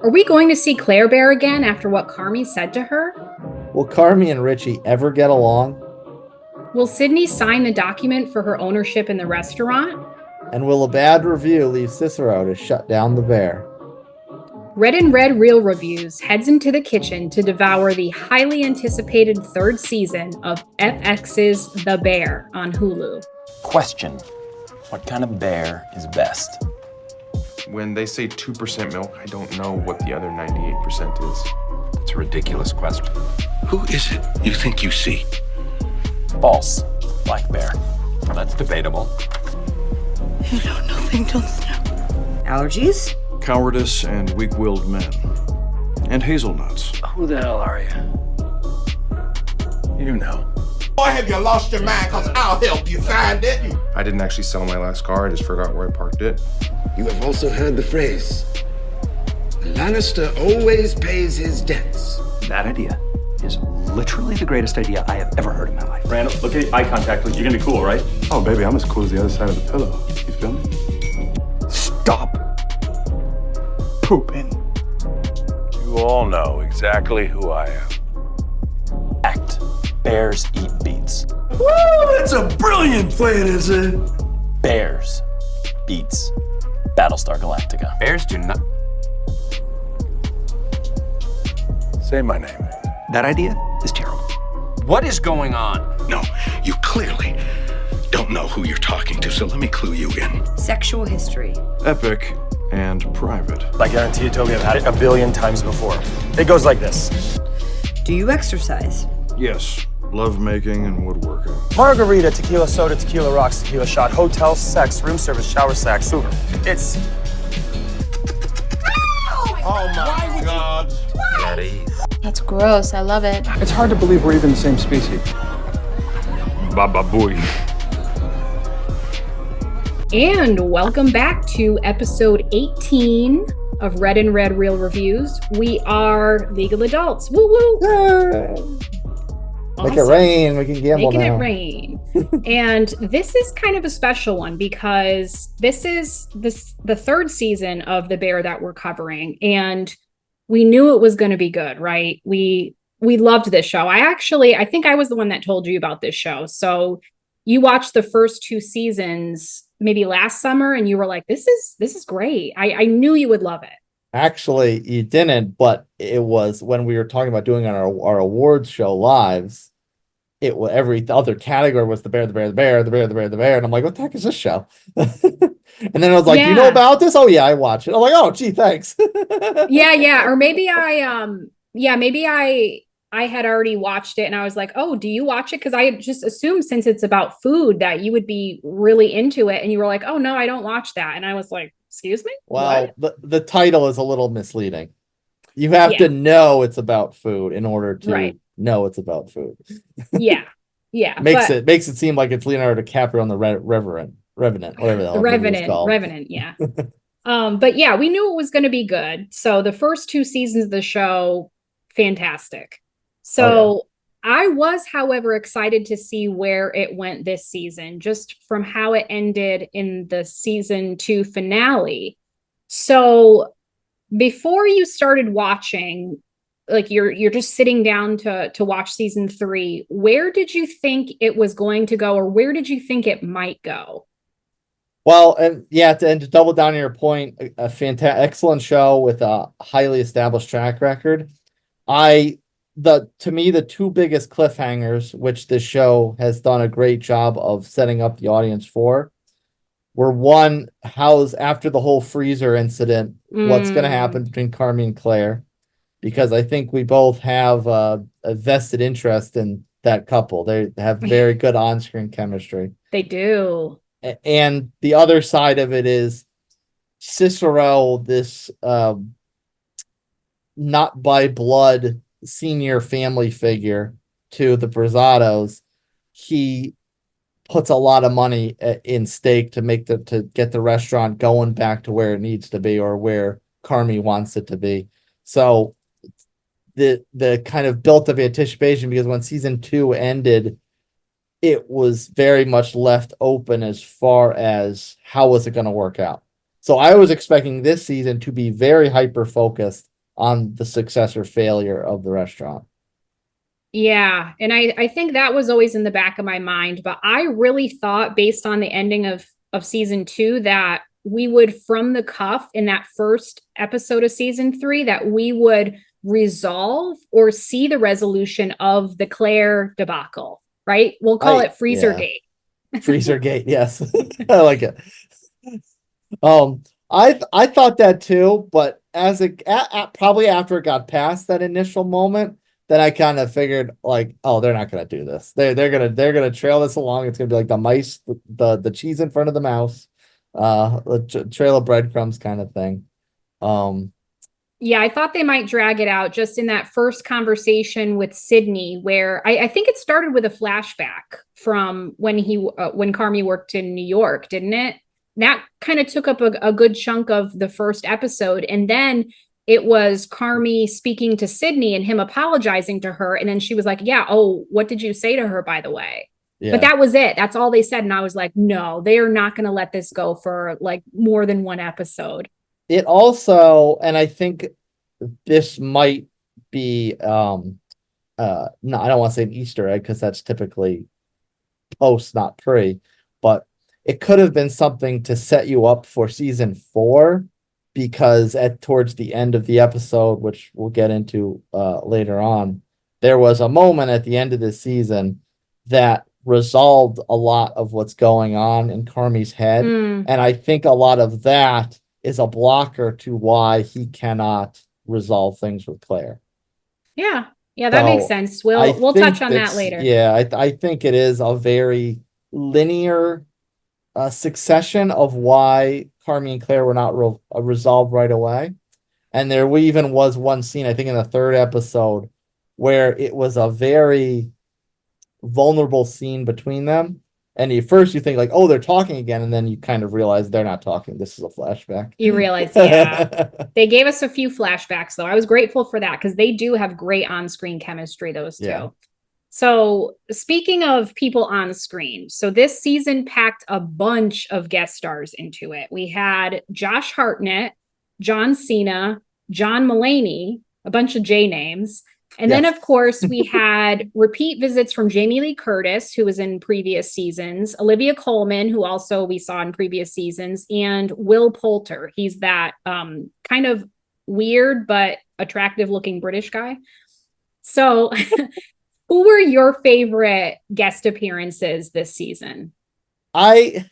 Are we going to see Claire Bear again after what Carmy said to her? Will Carmy and Richie ever get along? Will Sydney sign the document for her ownership in the restaurant? And will a bad review leave Cicero to shut down the bear? Red and Red Real Reviews heads into the kitchen to devour the highly anticipated third season of FX's The Bear on Hulu. Question: what kind of bear is best? When they say 2% milk, I don't know what the other 98% is. It's a ridiculous question. Who is it you think you see? False. Black bear. Well, that's debatable. You know nothing, don't know. Allergies? Cowardice and weak-willed men. And hazelnuts. Who the hell are you? You know. Boy, have you lost your mind? Because I'll help you find it. I didn't actually sell my last car, I just forgot where I parked it. You have also heard the phrase, "A Lannister always pays his debts." That idea is literally the greatest idea I have ever heard in my life. Randall, look at eye contact. You're gonna be cool, right? Oh, baby, I'm as cool as the other side of the pillow. You feel me? Stop pooping. You all know exactly who I am. Act. Bears eat beets. Woo! That's a brilliant plan, is it? Bears beats Battlestar Galactica. Bears do not. Say my name. That idea is terrible. What is going on? No, you clearly don't know who you're talking to, so let me clue you in. Sexual history. Epic and private. I guarantee you, Toby, I've had it a billion times before. It goes like this. Do you exercise? Yes, love making and woodworking. Margarita, tequila soda, tequila rocks, tequila shot, hotel, sex, room service, shower sack, sewer. It's... Oh my God. Daddy. That's gross. I love it. It's hard to believe we're even the same species. Baba booey. And welcome back to episode 18 of Red and Red Real Reviews. We are legal adults. Woo woo! Make it rain. We can gamble Making now. it rain. And this is kind of a special one because this is the third season of The Bear that we're covering. And we knew it was going to be good, right? We loved this show. I think I was the one that told you about this show. So you watched the first two seasons maybe last summer and you were like, this is great. I knew you would love it. Actually, you didn't, but it was when we were talking about doing our awards show lives. It was every other category was the bear, the bear, the bear, the bear, the bear, the bear, and I'm like, what the heck is this show? And then I was like, you know about this? Oh yeah, I watch it. I'm like, oh gee, thanks. yeah. Or maybe I had already watched it and I was like, oh, do you watch it? Because I just assumed since it's about food that you would be really into it. And you were like, oh no, I don't watch that. And I was like, excuse me? Well, the title is a little misleading. You have to know it's about food in order to know it's about food. Yeah. Makes it seem like it's Leonardo DiCaprio on the Revenant, whatever the hell Revenant, yeah. But yeah, we knew it was going to be good. So the first two seasons of the show, fantastic. So I was, however, excited to see where it went this season, just from how it ended in the season 2 finale. So before you started watching, like you're just sitting down to watch season 3, where did you think it was going to go, or where did you think it might go? Well, and yeah, to double down on your point, a excellent show with a highly established track record. To me, the two biggest cliffhangers, which this show has done a great job of setting up the audience for, were one, how's after the whole freezer incident, what's going to happen between Carmy and Claire, because I think we both have a vested interest in that couple. They have very good on-screen chemistry. They do. And the other side of it is Cicero, this not by blood senior family figure to the Brazados. He puts a lot of money in stake to get the restaurant going back to where it needs to be, or where Carmy wants it to be. So the kind of built up anticipation, because when season 2 ended, it was very much left open as far as how was it going to work out. So I was expecting this season to be very hyper focused on the success or failure of the restaurant. Yeah. And I think that was always in the back of my mind, but I really thought based on the ending of season 2 that we would from the cuff in that first episode of season 3 that we would resolve or see the resolution of the Claire debacle, right? We'll call it Freezer Gate. Freezer Gate, yes. I like it. I thought that too, but as probably after it got past that initial moment, then I kind of figured like, oh, they're not gonna do this. They're gonna trail this along. It's gonna be like the mice, the cheese in front of the mouse, the trail of breadcrumbs kind of thing. Yeah, I thought they might drag it out just in that first conversation with Sydney, where I think it started with a flashback from when when Carmy worked in New York, didn't it? That kind of took up a good chunk of the first episode, and then it was Carmy speaking to Sydney and him apologizing to her. And then she was like, yeah, oh, what did you say to her, by the way? Yeah. But that was it. That's all they said. And I was like, no, they are not going to let this go for like more than one episode. It also, and I think this might be, no, I don't want to say an Easter egg because that's typically post, not pre, but it could have been something to set you up for season 4. Because towards the end of the episode, which we'll get into later on, there was a moment at the end of the season that resolved a lot of what's going on in Carmy's head. And I think a lot of that is a blocker to why he cannot resolve things with Claire. Yeah, that makes sense. We'll touch on that later. Yeah, I think it is a very linear succession of why Carmy and Claire were not resolved right away. And there even was one scene, I think in the 3rd episode, where it was a very vulnerable scene between them. And at first you think like, oh, they're talking again. And then you kind of realize they're not talking. This is a flashback. You realize, yeah. They gave us a few flashbacks, though. I was grateful for that because they do have great on-screen chemistry, those two. Yeah. So speaking of people on screen, so this season packed a bunch of guest stars into it. We had Josh Hartnett, John Cena, John Mulaney, a bunch of J names. And then, of course, we had repeat visits from Jamie Lee Curtis, who was in previous seasons, Olivia Colman, who also we saw in previous seasons, and Will Poulter. He's that kind of weird but attractive looking British guy. So who were your favorite guest appearances this season? I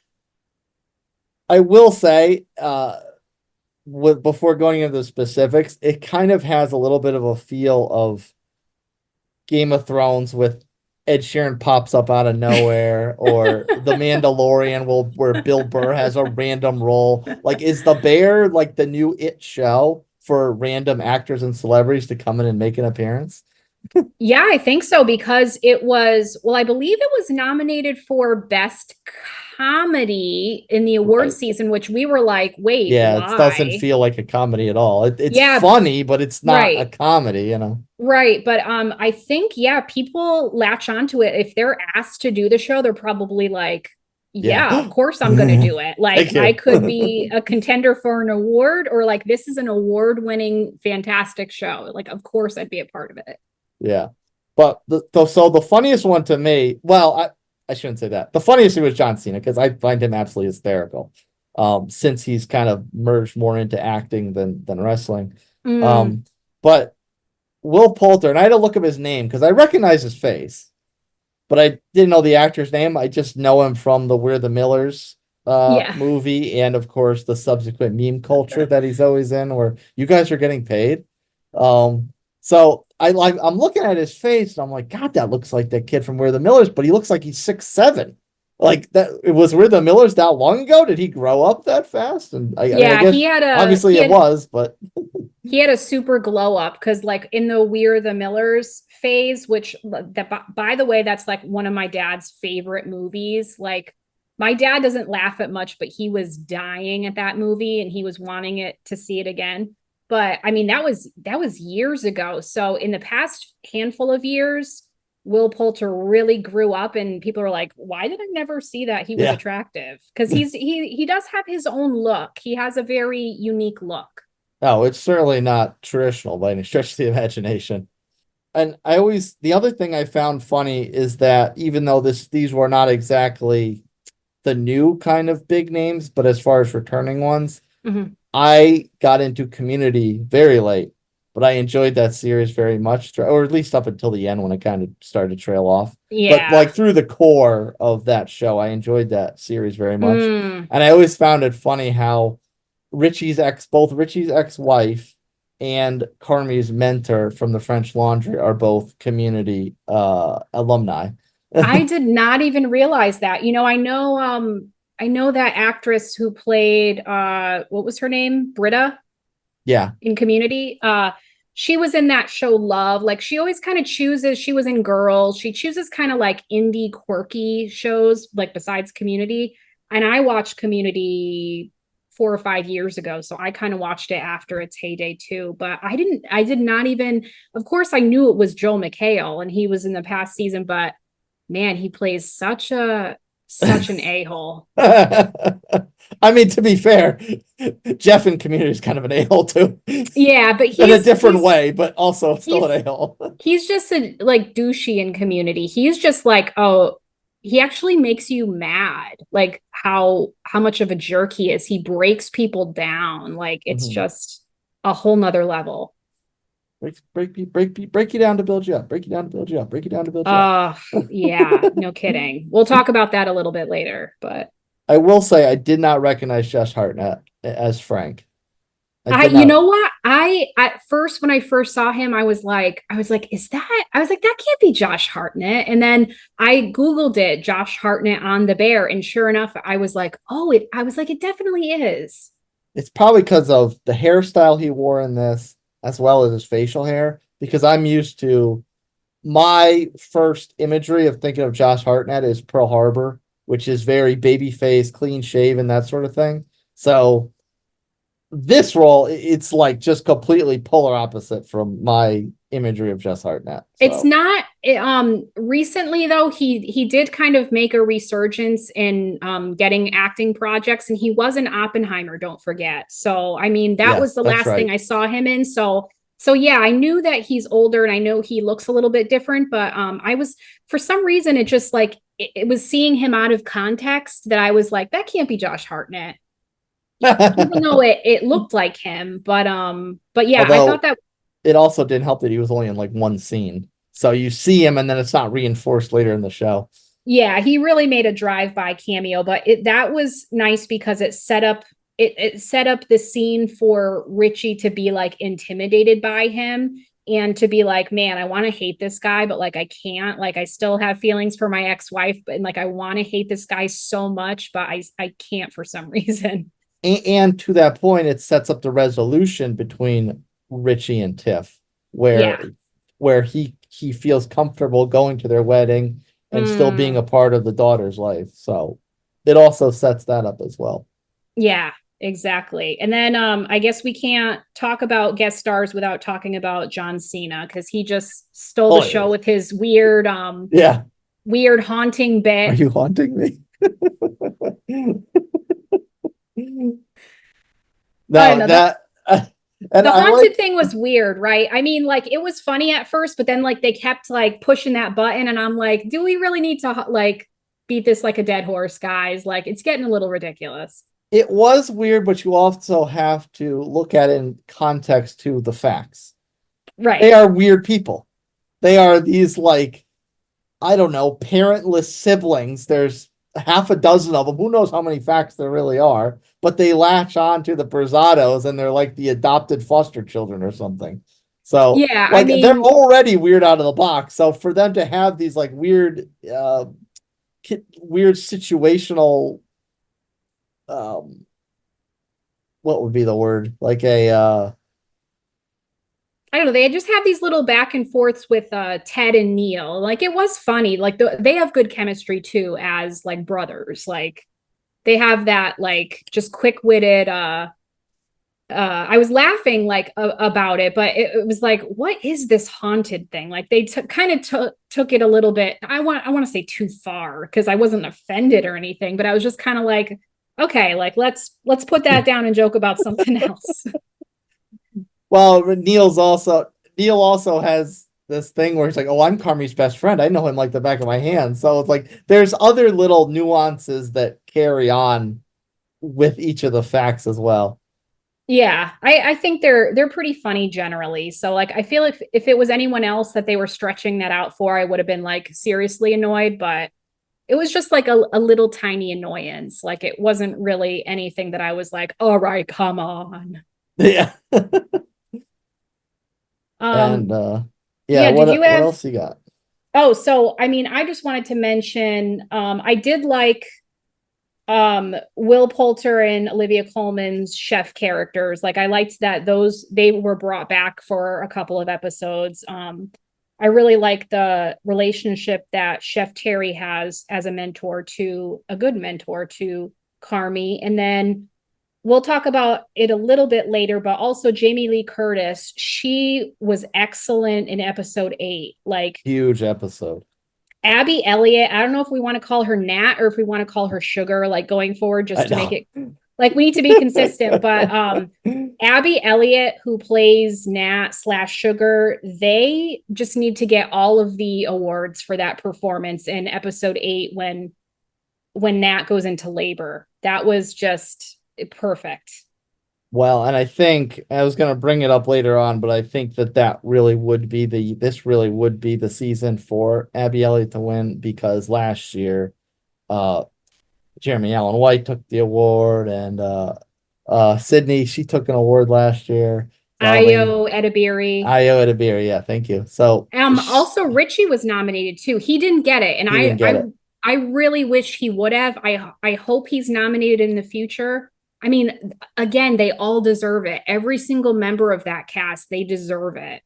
will say, before going into the specifics, it kind of has a little bit of a feel of Game of Thrones with Ed Sheeran pops up out of nowhere, or The Mandalorian where Bill Burr has a random role. Like, is The Bear like the new It show for random actors and celebrities to come in and make an appearance? Yeah, I think so, because it was, I believe it was nominated for Best Comedy in the award season, which we were like, wait, yeah, why? It doesn't feel like a comedy at all. It's funny, but it's not a comedy, you know? Right. But I think, people latch onto it. If they're asked to do the show, they're probably like, yeah, of course I'm going to do it. Like, I could be a contender for an award, or like, this is an award-winning, fantastic show. Like, of course I'd be a part of it. Yeah. But the funniest one to me, well, I shouldn't say that. The funniest was John Cena, because I find him absolutely hysterical. Since he's kind of merged more into acting than wrestling. But Will Poulter, and I had to look up his name because I recognize his face, but I didn't know the actor's name. I just know him from the We're the Millers movie, and of course the subsequent meme culture that he's always in, where you guys are getting paid. So I'm looking at his face and I'm like, God, that looks like that kid from We're the Millers, but he looks like he's 6'7". Like, that it was We're the Millers that long ago. Did he grow up that fast? And I guess, he had but he had a super glow up, because like in the We're the Millers phase, which by the way, that's like one of my dad's favorite movies. Like, my dad doesn't laugh at much, but he was dying at that movie and he was wanting to see it again. But I mean, that was years ago. So in the past handful of years, Will Poulter really grew up, and people are like, why did I never see that he was attractive? Because he does have his own look. He has a very unique look. No, it's certainly not traditional by any stretch of the imagination. And the other thing I found funny is that even though these were not exactly the new kind of big names, but as far as returning ones, Mhm. I got into Community very late, but I enjoyed that series very much, or at least up until the end when it kind of started to trail off. But Yeah. like through the core of that show, I enjoyed that series very much. Mm. And I always found it funny how both Richie's ex-wife and Carmy's mentor from the French Laundry are both Community alumni. I did not even realize that. I know that actress who played what was her name? Britta Yeah. in Community. She was in that show Love. Like she always kind of chooses, she was in Girls. She chooses kind of like indie quirky shows, like besides Community. And I watched Community 4 or 5 years ago. So I kind of watched it after its heyday too. But I did not even, of course, I knew it was Joel McHale and he was in the past season, but man, he plays such an a-hole. I mean, to be fair, Jeff in Community is kind of an a-hole too. Yeah, but in a different way, but also still an a-hole. He's just like douchey in Community. He's just like, oh, he actually makes you mad, like how much of a jerk he is. He breaks people down. Like it's just a whole nother level. Break you down to build you up. Break you down to build you up. Break you down to build you up. Yeah, no kidding. We'll talk about that a little bit later, but I will say I did not recognize Josh Hartnett as Frank. You know what? I at first when I first saw him, I was like, that can't be Josh Hartnett. And then I Googled it, Josh Hartnett on The Bear, and sure enough, I was like, it definitely is. It's probably because of the hairstyle he wore in this, as well as his facial hair, because I'm used to my first imagery of thinking of Josh Hartnett is Pearl Harbor, which is very baby face, clean shaven, that sort of thing. So this role, it's like just completely polar opposite from my imagery of Josh Hartnett. So. It's not recently though, he did kind of make a resurgence in getting acting projects, and he was in Oppenheimer, don't forget. So I mean that was the last thing I saw him in. So yeah, I knew that he's older and I know he looks a little bit different, but I was, for some reason, it just like it was seeing him out of context that I was like, that can't be Josh Hartnett. Even though it looked like him, but yeah, although, I thought that it also didn't help that he was only in like one scene, so you see him and then it's not reinforced later in the show. Yeah, he really made a drive-by cameo, but that was nice because it set up the scene for Richie to be like intimidated by him and to be like, man, I want to hate this guy, but like I can't. Like I still have feelings for my ex-wife, but like I want to hate this guy so much, but I can't for some reason. And to that point, it sets up the resolution between Richie and Tiff, where he feels comfortable going to their wedding and still being a part of the daughter's life. So it also sets that up as well. Yeah, exactly. And then I guess we can't talk about guest stars without talking about John Cena, because he just stole the show with his weird weird haunting bit. Are you haunting me? The haunted thing was weird, right? I mean, like it was funny at first, but then like they kept like pushing that button, and I'm like, do we really need to like beat this like a dead horse, guys? Like it's getting a little ridiculous. It was weird, but you also have to look at it in context to the facts. Right. They are weird people. They are these like, I don't know, parentless siblings. There's half a dozen of them. Who knows how many facts there really are, but they latch on to the Berzados and they're like the adopted foster children or something. So yeah, like, I mean, they're already weird out of the box. So for them to have these like weird situational, what would be the word? Like I don't know. They just have these little back and forths with Ted and Neil. Like it was funny. Like they have good chemistry too as like brothers. Like they have that like just quick-witted. I was laughing like about it, but it was like, what is this haunted thing? Like they kind of took it a little bit. I want to say too far because I wasn't offended or anything, but I was just kind of like, okay, like let's put that down and joke about something else. Well, Neil also has this thing where he's like, "Oh, I'm Carmy's best friend. I know him like the back of my hand." So it's like there's other little nuances that carry on with each of the facts as well. Yeah, I think they're pretty funny generally. So like I feel like if it was anyone else that they were stretching that out for, I would have been like seriously annoyed, but it was just like a little tiny annoyance. Like it wasn't really anything that I was like, all right, come on. Yeah. Um, And yeah, yeah, did you what have else you got? oh, so I mean, I just wanted to mention I did like Will Poulter and Olivia Colman's chef characters. Like I liked that they were brought back for a couple of episodes. I really like the relationship that Chef Terry has as a good mentor to Carmy. And then we'll talk about it a little bit later, but also Jamie Lee Curtis, she was excellent in episode 8. Like Huge episode. Abby Elliott, I don't know if we want to call her Nat or if we want to call her Sugar, like going forward, just to make it like we need to be consistent. But Abby Elliott, who plays Nat/Sugar, they just need to get all of the awards for that performance in episode 8 when Nat goes into labor. That was just perfect. Well, and I think I was going to bring it up later on, but I think this really would be the season for Abby Elliott to win, because last year, Jeremy Allen White took the award, and Sydney, she took an award last year. So, Ayo Edebiri. Yeah, thank you. So also Richie was nominated too. He didn't get it, and I really wish he would have. I hope he's nominated in the future. I mean, again, they all deserve it. Every single member of that cast, they deserve it.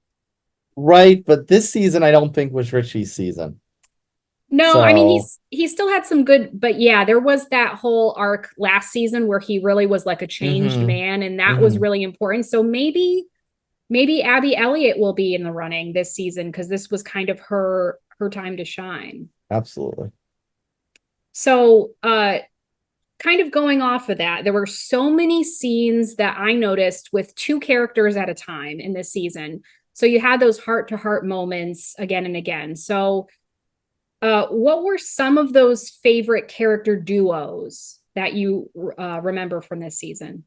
Right, but this season I don't think was Richie's season. No, I mean he still had some good, but yeah, there was that whole arc last season where he really was like a changed man, and that was really important. So maybe Abby Elliott will be in the running this season, because this was kind of her time to shine. Absolutely. So kind of going off of that, there were so many scenes that I noticed with 2 characters at a time in this season. So you had those heart-to-heart moments again and again. So what were some of those favorite character duos that you remember from this season?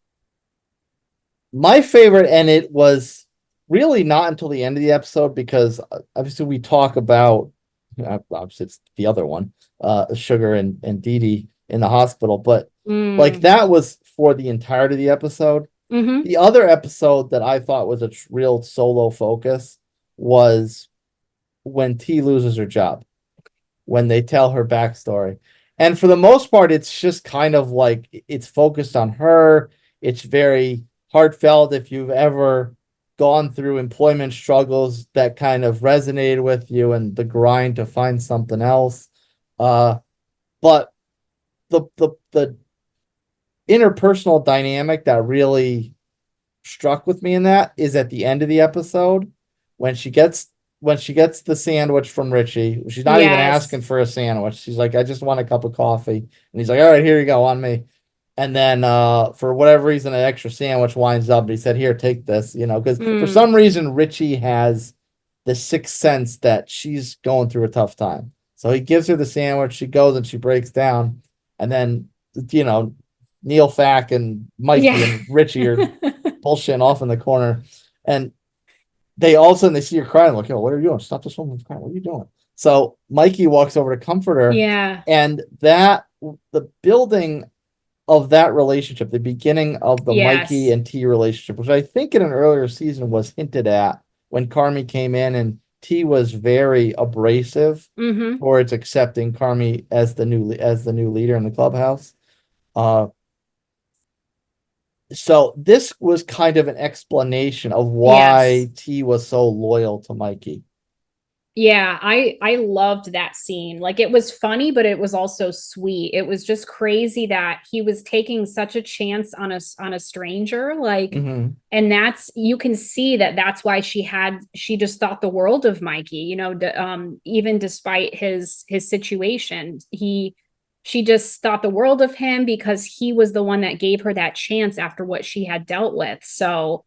My favorite, and it was really not until the end of the episode, because obviously we talk about, obviously it's the other one, Sugar and Dee Dee in the hospital, but like that was for the entirety of the episode. The other episode that I thought was a real solo focus was when T loses her job, when they tell her backstory. And for the most part, it's just kind of like it's focused on her. It's very heartfelt. If you've ever gone through employment struggles, that kind of resonated with you, and the grind to find something else. But the interpersonal dynamic that really struck with me in that is at the end of the episode when she gets the sandwich from Richie. She's not even asking for a sandwich. She's like, I just want a cup of coffee. And he's like, all right, here you go, on me. And then for whatever reason, an extra sandwich winds up. And he said, here, take this, because for some reason, Richie has the sixth sense that she's going through a tough time. So he gives her the sandwich. She goes and she breaks down. And then, Neil Fack and Mikey and Richie are bullshitting off in the corner. And they all of a sudden they see her crying, like, what are you doing? Stop this woman from crying. What are you doing? So Mikey walks over to comfort her. Yeah. And the building of that relationship, the beginning of the Mikey and T relationship, which I think in an earlier season was hinted at when Carmy came in, and T was very abrasive towards accepting Carmy as the new leader in the clubhouse. So this was kind of an explanation of why T was so loyal to Mikey. Yeah, I loved that scene. Like, it was funny, but it was also sweet. It was just crazy that he was taking such a chance on a stranger, like, and you can see that's why she just thought the world of Mikey, even despite his situation. She just thought the world of him because he was the one that gave her that chance after what she had dealt with. So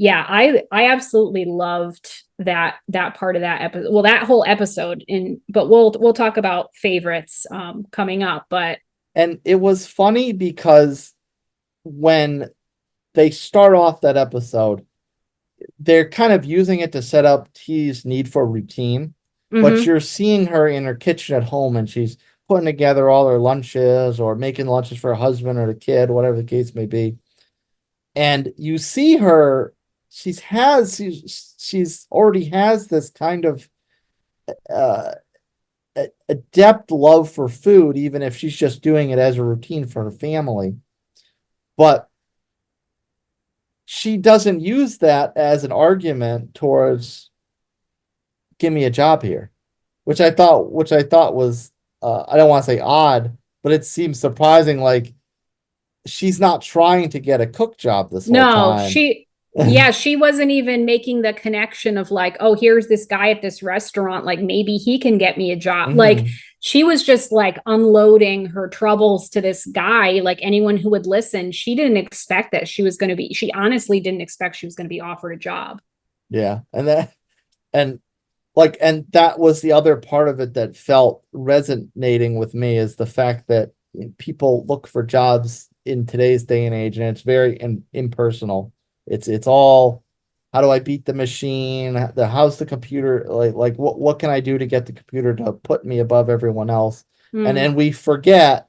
Yeah, I absolutely loved that part of that episode. Well, that whole episode, but we'll talk about favorites coming up. But And it was funny because when they start off that episode, they're kind of using it to set up T's need for routine, but you're seeing her in her kitchen at home and she's putting together all her lunches or making lunches for her husband or the kid, whatever the case may be. And you see her, she's already has this kind of adept love for food, even if she's just doing it as a routine for her family. But she doesn't use that as an argument towards give me a job here, which I thought was I don't want to say odd, but it seems surprising. Like she's not trying to get a cook job this whole time. She wasn't even making the connection of like, oh, here's this guy at this restaurant, like maybe he can get me a job. Like she was just like unloading her troubles to this guy. Like anyone who would listen, she didn't expect that she honestly didn't expect she was going to be offered a job. Yeah. And that was the other part of it that felt resonating with me, is the fact that people look for jobs in today's day and age, and it's very impersonal. It's all, how do I beat the machine? How's the computer, like what can I do to get the computer to put me above everyone else? And then we forget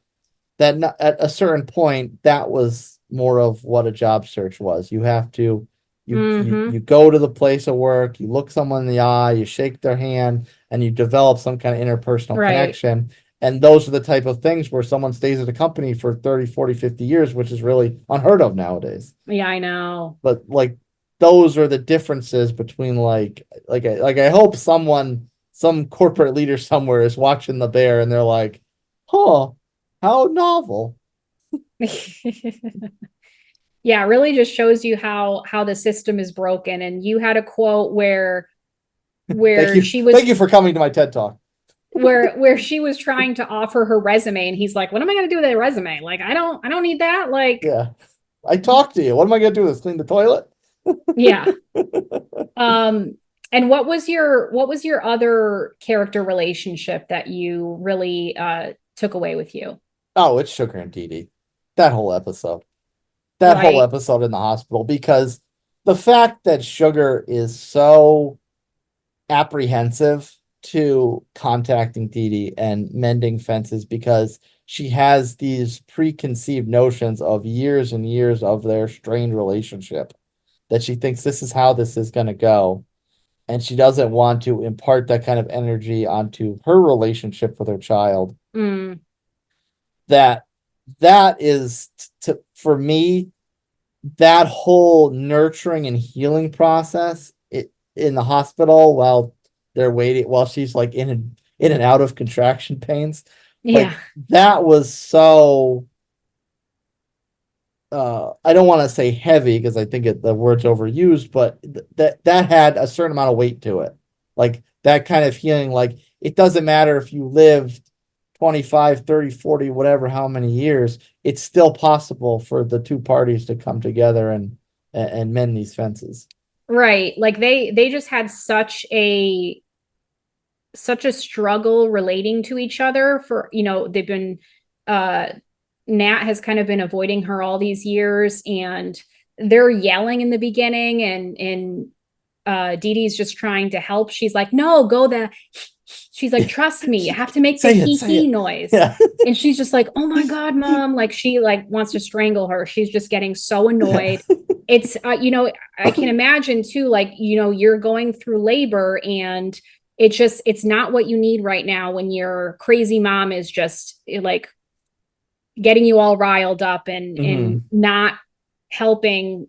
that at a certain point, that was more of what a job search was. You have to, you go to the place of work, you look someone in the eye, you shake their hand, and you develop some kind of interpersonal connection. And those are the type of things where someone stays at a company for 30, 40, 50 years, which is really unheard of nowadays. Yeah, I know. But like, those are the differences between like I hope some corporate leader somewhere is watching The Bear and they're like, huh, how novel. Yeah, it really just shows you how the system is broken. And you had a quote where thank you for coming to my TED Talk. where she was trying to offer her resume and he's like, what am I going to do with that resume? Like, I don't need that. Like, yeah, I talked to you. What am I going to do with this? Clean the toilet? Yeah. And what was your other character relationship that you really took away with you? Oh, it's Sugar and Dee Dee. That whole episode. Whole episode in the hospital, because the fact that Sugar is so apprehensive to contacting Dee Dee and mending fences because she has these preconceived notions of years and years of their strained relationship, that she thinks this is how this is going to go. And she doesn't want to impart that kind of energy onto her relationship with her child. That is, for me, that whole nurturing and healing process in the hospital while they're waiting, while she's like in and out of contraction pains. Yeah. That was so, I don't want to say heavy because I think the word's overused, but that had a certain amount of weight to it. Like that kind of healing, like it doesn't matter if you lived 25, 30, 40, whatever, how many years, it's still possible for the two parties to come together and mend these fences. Right. Like they just had such a struggle relating to each other for, they've been, Nat has kind of been avoiding her all these years and they're yelling in the beginning and Dee Dee's just trying to help. She's like, no, she's like, trust me, you have to make the hee noise. Yeah. And she's just like, oh my God, Mom. Like she wants to strangle her. She's just getting so annoyed. It's, I can imagine too, like, you're going through labor and it's not what you need right now when your crazy mom is just like getting you all riled up and not helping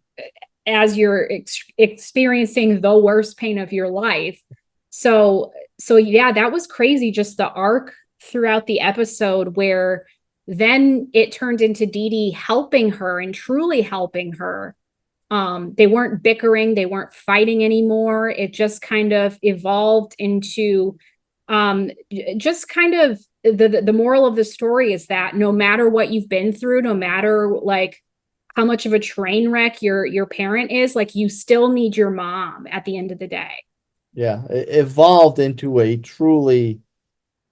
as you're experiencing the worst pain of your life. So yeah, that was crazy. Just the arc throughout the episode where then it turned into Dee Dee helping her and truly helping her. They weren't bickering. They weren't fighting anymore. It just kind of evolved into just kind of the moral of the story is that no matter what you've been through, no matter like how much of a train wreck your parent is, like you still need your mom at the end of the day. Yeah, it evolved into a true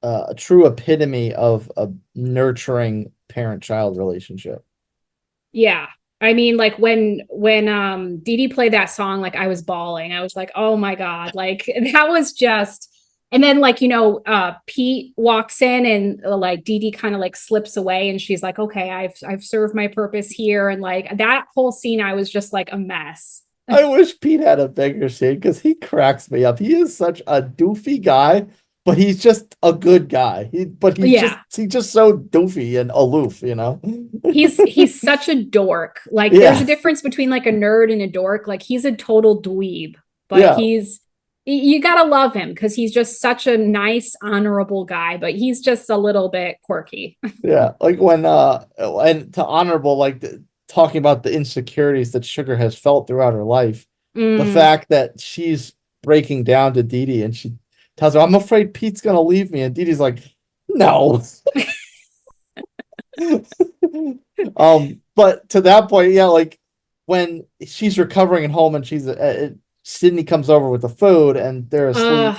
epitome of a nurturing parent-child relationship. Yeah. I mean, like when Dee Dee played that song, like I was bawling. I was like, oh my God, like that was just, and then like, Pete walks in and like Dee Dee kind of like slips away and she's like, okay, I've served my purpose here. And like that whole scene, I was just like a mess. I wish Pete had a bigger scene because he cracks me up. He is such a doofy guy, but he's just a good guy. He's just so doofy and aloof, He's such a dork. Like there's a difference between like a nerd and a dork. Like he's a total dweeb, but you gotta love him because he's just such a nice, honorable guy, but he's just a little bit quirky. Yeah, like when and to honorable, like talking about the insecurities that Sugar has felt throughout her life, the fact that she's breaking down to Dee Dee and she tells her, I'm afraid Pete's gonna leave me, and Dee Dee's like, no. But to that point, like when she's recovering at home and she's Sydney comes over with the food and they're asleep,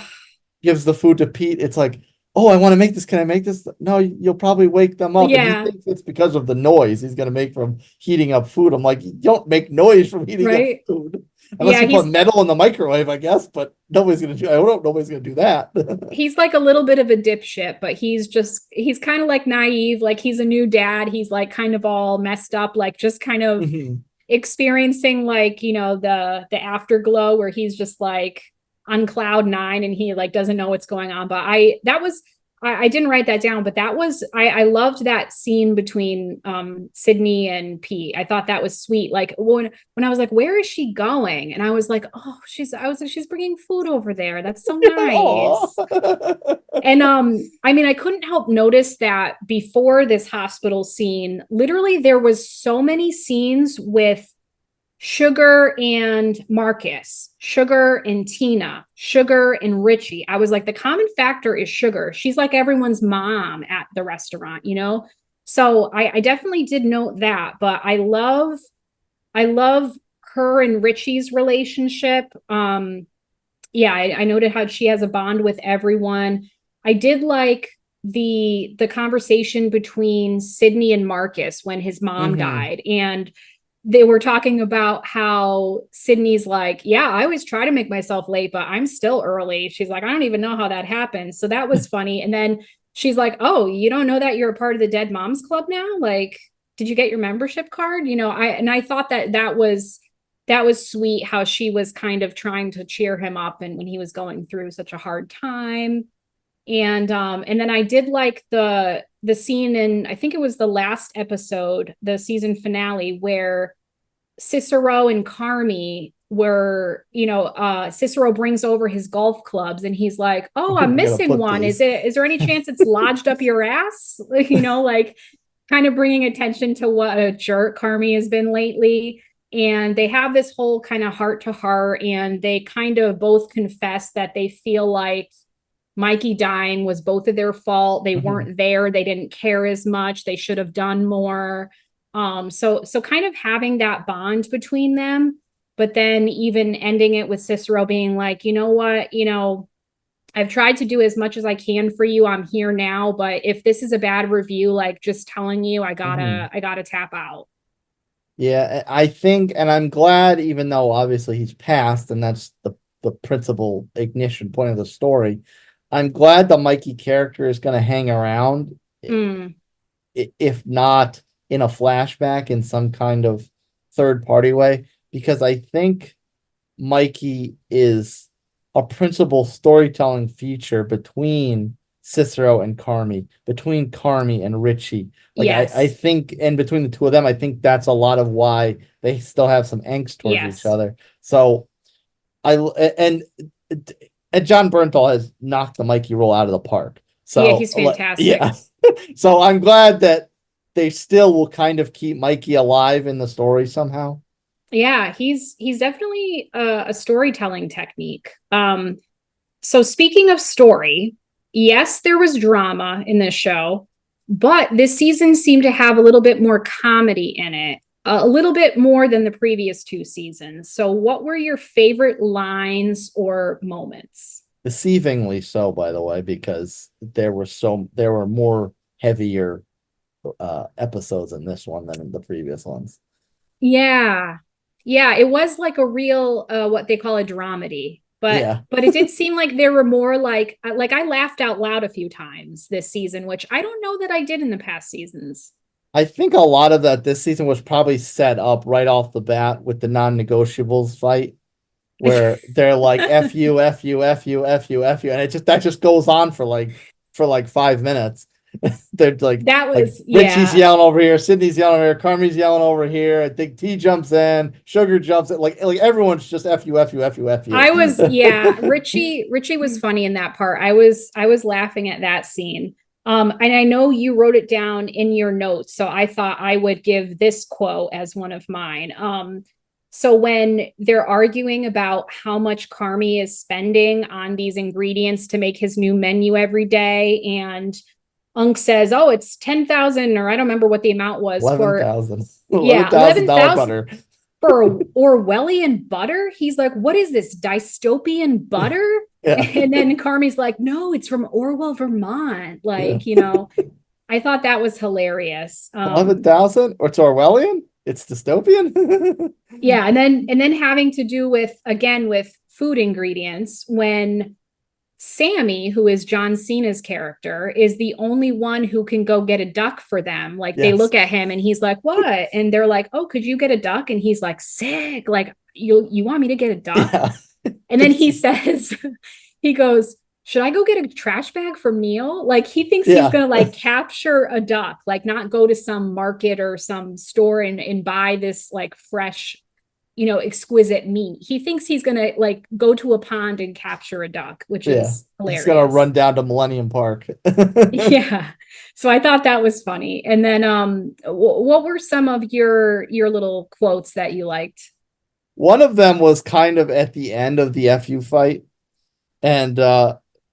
gives the food to Pete. It's like, oh, I want to make this. Can I make this? No, you'll probably wake them up. Yeah. And he thinks it's because of the noise he's going to make from heating up food. I'm like, you don't make noise from heating up food. Unless you put metal in the microwave, I guess, but nobody's going to do, I don't know, nobody's going to do that. He's like a little bit of a dipshit, but he's kind of like naive. Like he's a new dad. He's like kind of all messed up, like just kind of experiencing like, the afterglow where he's just like on cloud 9 and he like doesn't know what's going on. But I didn't write that down, but I loved that scene between Sydney and Pete. I thought that was sweet. Like when I was like, where is she going? And I was like, oh, she's bringing food over there. That's so nice. And I mean, I couldn't help notice that before this hospital scene, literally there was so many scenes with Sugar and Marcus, Sugar and Tina, Sugar and Richie. I was like, the common factor is Sugar. She's like everyone's mom at the restaurant, So I definitely did note that, but I love her and Richie's relationship. I noted how she has a bond with everyone. I did like the conversation between Sydney and Marcus when his mom died, and they were talking about how Sydney's like, yeah, I always try to make myself late, but I'm still early. She's like, I don't even know how that happens. So that was funny. And then she's like, oh, you don't know that you're a part of the Dead Moms Club now? Like, did you get your membership card? I thought that was sweet how she was kind of trying to cheer him up and when he was going through such a hard time. And then I did like the scene in, I think it was the last episode, the season finale, where Cicero and Carmy were, Cicero brings over his golf clubs and he's like, oh, I'm missing one. Is there any chance it's lodged up your ass? Like kind of bringing attention to what a jerk Carmy has been lately. And they have this whole kind of heart to heart, and they kind of both confess that they feel like Mikey dying was both of their fault. They weren't there. They didn't care as much. They should have done more. So kind of having that bond between them, but then even ending it with Cicero being like, you know what, I've tried to do as much as I can for you. I'm here now, but if this is a bad review, like just telling you, I gotta tap out. Yeah, I think, and I'm glad, even though obviously he's passed, and that's the principal ignition point of the story. I'm glad the Mikey character is going to hang around, if not in a flashback in some kind of third-party way, because I think Mikey is a principal storytelling feature between Cicero and Carmy, between Carmy and Richie. Like yes. I think, and between the two of them, I think that's a lot of why they still have some angst towards each other. So and John Bernthal has knocked the Mikey role out of the park. So yeah, he's fantastic. Yeah. So I'm glad that they still will kind of keep Mikey alive in the story somehow. Yeah, he's definitely a storytelling technique. So speaking of story, yes, there was drama in this show, but this season seemed to have a little bit more comedy in it. A little bit more than the previous 2 seasons. So what were your favorite lines or moments? Deceivingly so, by the way, because there were more heavier episodes in this one than in the previous ones. Yeah. Yeah, it was like a real what they call a dramedy. But it did seem like there were more like I laughed out loud a few times this season, which I don't know that I did in the past seasons. I think a lot of that this season was probably set up right off the bat with the non-negotiables fight, where they're like F you, F you, F you, F you, F you, and that just goes on for like 5 minutes. They're like Richie's yelling over here, Sydney's yelling over here, Carmy's yelling over here. I think T jumps in, Sugar jumps in, like everyone's just F you, F you, F you, F you. I was Richie was funny in that part. I was laughing at that scene. And I know you wrote it down in your notes, so I thought I would give this quote as one of mine. So when they're arguing about how much Carmy is spending on these ingredients to make his new menu every day, and Unc says, "Oh, it's 10,000," or I don't remember what the amount was 11,000. Yeah, $11,000 butter for Orwellian butter. He's like, "What is this, dystopian butter?" Yeah. And then Carmy's like, "No, it's from Orwell, Vermont." Like, I thought that was hilarious. 11,000, or it's Orwellian? It's dystopian. Yeah, and then having to do with food ingredients when Sammy, who is John Cena's character, is the only one who can go get a duck for them. Like they look at him and he's like, "What?" And they're like, "Oh, could you get a duck?" And he's like, "Sick. Like you want me to get a duck?" Yeah. And then he says, he goes, "Should I go get a trash bag from Neil?" Like he thinks he's gonna like capture a duck, like not go to some market or some store and buy this like fresh, exquisite meat. He thinks he's gonna like go to a pond and capture a duck, which is hilarious. He's gonna run down to Millennium Park. Yeah. So I thought that was funny. And then what were some of your little quotes that you liked? One of them was kind of at the end of the FU fight, and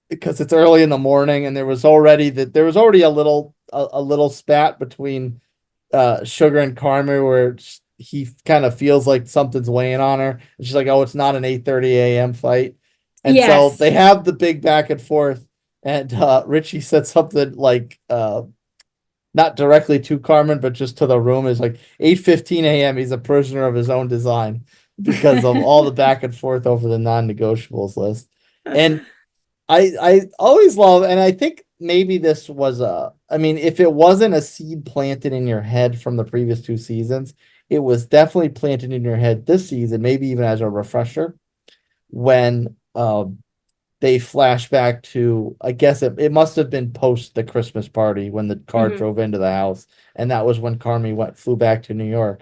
because it's early in the morning, and there was already a little spat between Sugar and Carmy where he kind of feels like something's weighing on her. And she's like, "Oh, it's not an 8:30 a.m. fight." And so they have the big back and forth, and Richie said something like not directly to Carmen, but just to the room, is like 8:15 a.m. He's a prisoner of his own design because of all the back and forth over the non-negotiables list. And I always love, and I think maybe this was if it wasn't a seed planted in your head from the previous 2 seasons, it was definitely planted in your head this season, maybe even as a refresher, when they flash back to, I guess it must have been post the Christmas party when the car drove into the house, and that was when Carmy flew back to New York,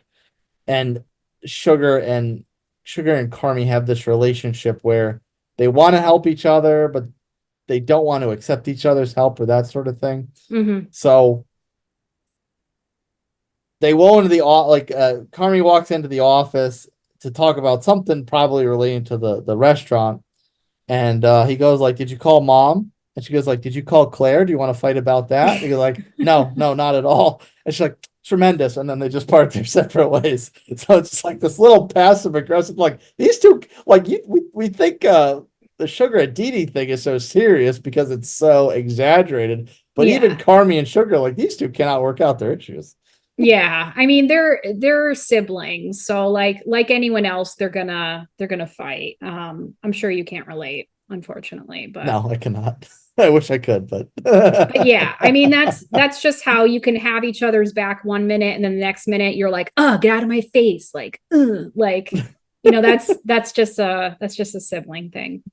and Sugar and Carmy have this relationship where they want to help each other, but they don't want to accept each other's help or that sort of thing. So they go into Carmy walks into the office to talk about something probably relating to the restaurant. And he goes like, "Did you call Mom?" And she goes like, "Did you call Claire? Do you want to fight about that?" And he's like, no, not at all. And she's like, "Tremendous." And then they just part their separate ways. So it's just like this little passive aggressive, like these two, like we think the Sugar and Dee Dee thing is so serious because it's so exaggerated. But even Carmy and Sugar, like these two cannot work out their issues. Yeah, I mean they're siblings, so like anyone else, they're gonna fight. I'm sure you can't relate, unfortunately, but no, I cannot. I wish I could, but yeah, I mean that's just how you can have each other's back one minute, and then the next minute you're like, "Oh, get out of my face!" Like, like that's just a sibling thing.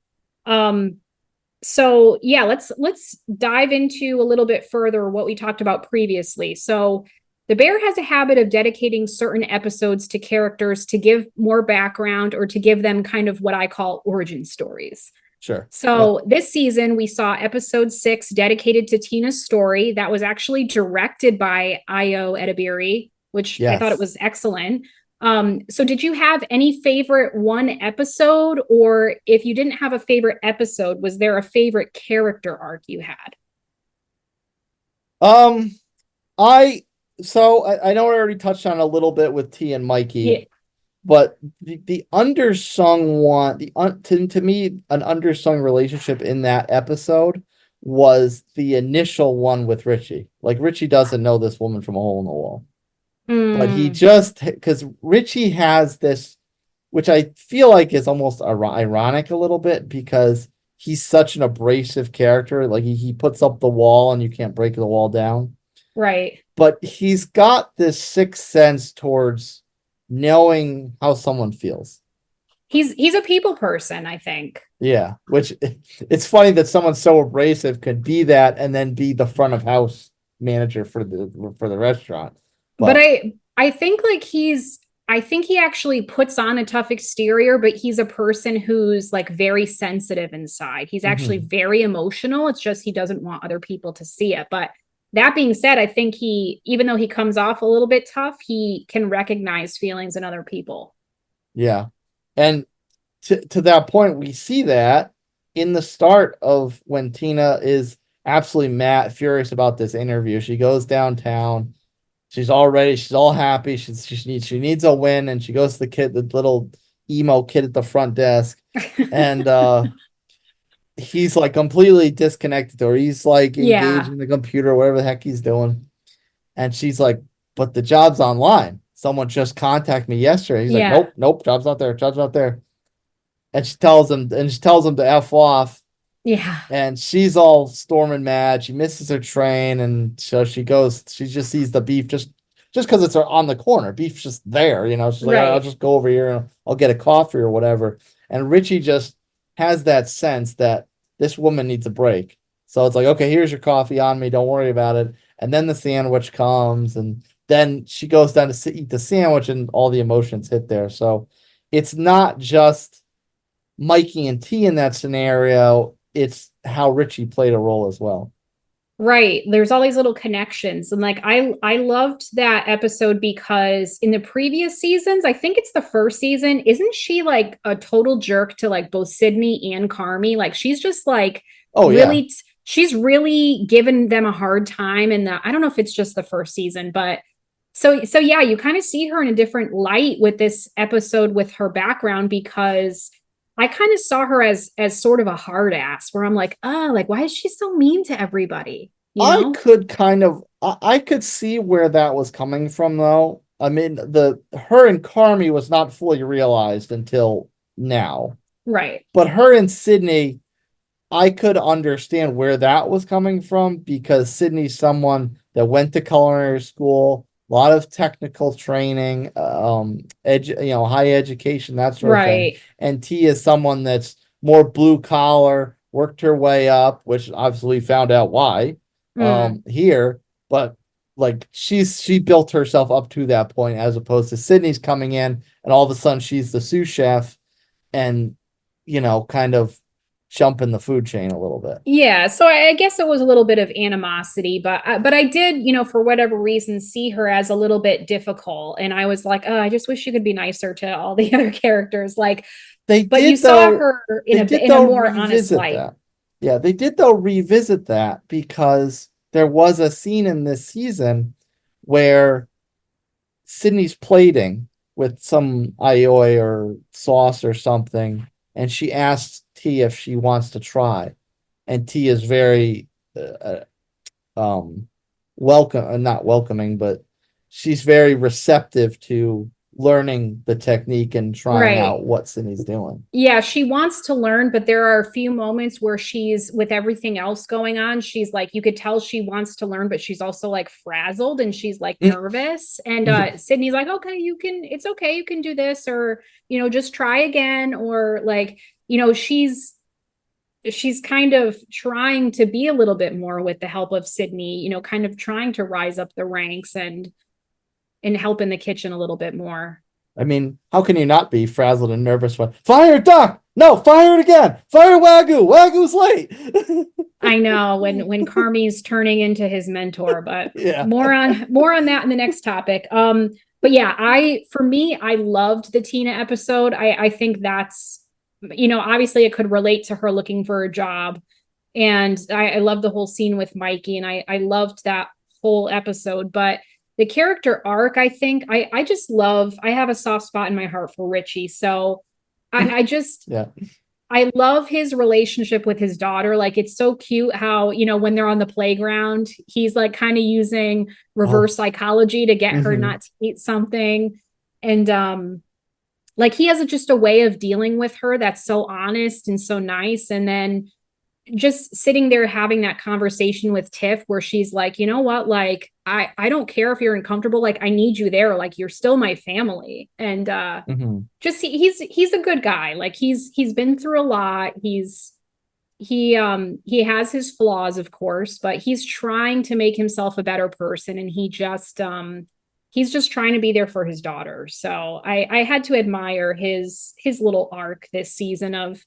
So yeah, let's dive into a little bit further what we talked about previously. So the Bear has a habit of dedicating certain episodes to characters to give more background or to give them kind of what I call origin stories. Sure. So this season, we saw episode 6 dedicated to Tina's story. That was actually directed by Ayo Edebiri, which I thought it was excellent. So did you have any favorite one episode? Or if you didn't have a favorite episode, was there a favorite character arc you had? So I know I already touched on a little bit with T and Mikey. Yeah. But the undersung one, to me, an undersung relationship in that episode was the initial one with Richie. Like Richie doesn't know this woman from a hole in the wall, but he just because Richie has this, which I feel like is almost ironic a little bit because he's such an abrasive character. Like he puts up the wall and you can't break the wall down. Right. But he's got this sixth sense towards knowing how someone feels. He's a people person, I think. Yeah, which it's funny that someone so abrasive could be that and then be the front of house manager for the restaurant. But I think like I think he actually puts on a tough exterior, but he's a person who's like very sensitive inside. He's actually very emotional. It's just he doesn't want other people to see it. But that being said, I think even though he comes off a little bit tough, he can recognize feelings in other people. Yeah. And to that point, we see that in the start of when Tina is absolutely mad, furious about this interview. She goes downtown. She's all happy. She needs a win, and she goes to the little emo kid at the front desk, and he's like completely disconnected to her. He's like engaged in the computer, whatever the heck he's doing. And she's like, but the job's online. Someone just contacted me yesterday. He's like, nope, job's not there. And she tells him to F off. Yeah. And she's all storming mad. She misses her train. And so she just sees the beef just because it's on the corner. Beef's just there, She's like, I'll just go over here and I'll get a coffee or whatever. And Richie just has that sense that this woman needs a break. So it's like, okay, here's your coffee on me. Don't worry about it. And then the sandwich comes, and then she goes down to eat the sandwich, and all the emotions hit there. So it's not just Mikey and T in that scenario. It's how Richie played a role as well. Right. There's all these little connections. And like I loved that episode because in the previous seasons, I think it's the first season, isn't she like a total jerk to like both Sydney and Carmy? Like she's just like she's really given them a hard time. And I don't know if it's just the first season, but so yeah, you kind of see her in a different light with this episode with her background, because I kind of saw her as sort of a hard ass, where I'm like, like, why is she so mean to everybody? I could see where that was coming from, though. I mean, her and Carmy was not fully realized until now. Right. But her and Sydney, I could understand where that was coming from, because Sydney's someone that went to culinary school, a lot of technical training, high education, that sort of thing. And T is someone that's more blue collar, worked her way up, which obviously found out why here, but like she built herself up to that point, as opposed to Sydney's coming in and all of a sudden she's the sous chef and kind of jump in the food chain a little bit. Yeah, so I guess it was a little bit of animosity, but I did, for whatever reason, see her as a little bit difficult, and I was like, I just wish you could be nicer to all the other characters. Like, you saw her in a more honest light. Yeah, they did though revisit that, because there was a scene in this season where Sydney's plating with some aioli or sauce or something, and she asks T if she wants to try, and T is very not welcoming, but she's very receptive to learning the technique and trying out what Sydney's doing. Yeah, she wants to learn, but there are a few moments where she's, with everything else going on, she's like, you could tell she wants to learn, but she's also like frazzled and she's like nervous. And Sydney's like, okay, it's okay, you can do this, or just try again, or like, she's kind of trying to be a little bit more with the help of Sydney, kind of trying to rise up the ranks and help in the kitchen a little bit more. I mean, how can you not be frazzled and nervous when fire duck? No, fire it again. Fire Wagyu. Wagyu's late. I know when Carmy's turning into his mentor, but more on that in the next topic. But yeah, I loved the Tina episode. I think that's, obviously it could relate to her looking for a job. And I love the whole scene with Mikey, and I loved that whole episode, but the character arc, I think I just love, I have a soft spot in my heart for Richie. So I just, Yeah. I love his relationship with his daughter. Like, it's so cute how, when they're on the playground, he's like kind of using reverse psychology to get her not to eat something. And like, he has just a way of dealing with her that's so honest and so nice. And then just sitting there having that conversation with Tiff where she's like, you know what, like, I don't care if you're uncomfortable, like, I need you there, like, you're still my family. And just he's a good guy. Like, he's been through a lot. He has his flaws, of course, but he's trying to make himself a better person, and he's just trying to be there for his daughter. So I had to admire his little arc this season of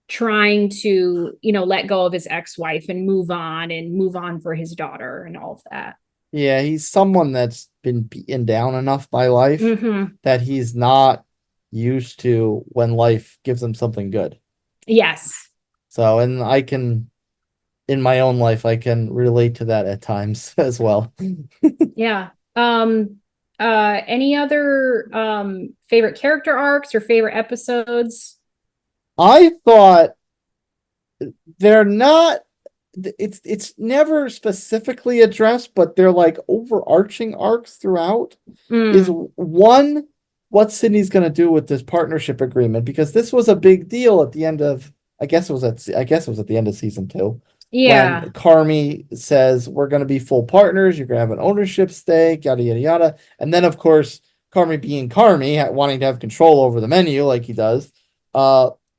trying to, let go of his ex-wife and move on for his daughter and all of that. Yeah, he's someone that's been beaten down enough by life that he's not used to when life gives him something good. Yes. So, and in my own life, I can relate to that at times as well. Yeah. Any other favorite character arcs or favorite episodes? I thought they're not, it's never specifically addressed, but they're like overarching arcs throughout. Is one, what Sydney's going to do with this partnership agreement, because this was a big deal at the end of, I guess it was at the end of season 2. Yeah. When Carmy says, we're going to be full partners, you're going to have an ownership stake, yada, yada, yada. And then, of course, Carmy being Carmy, wanting to have control over the menu like he does,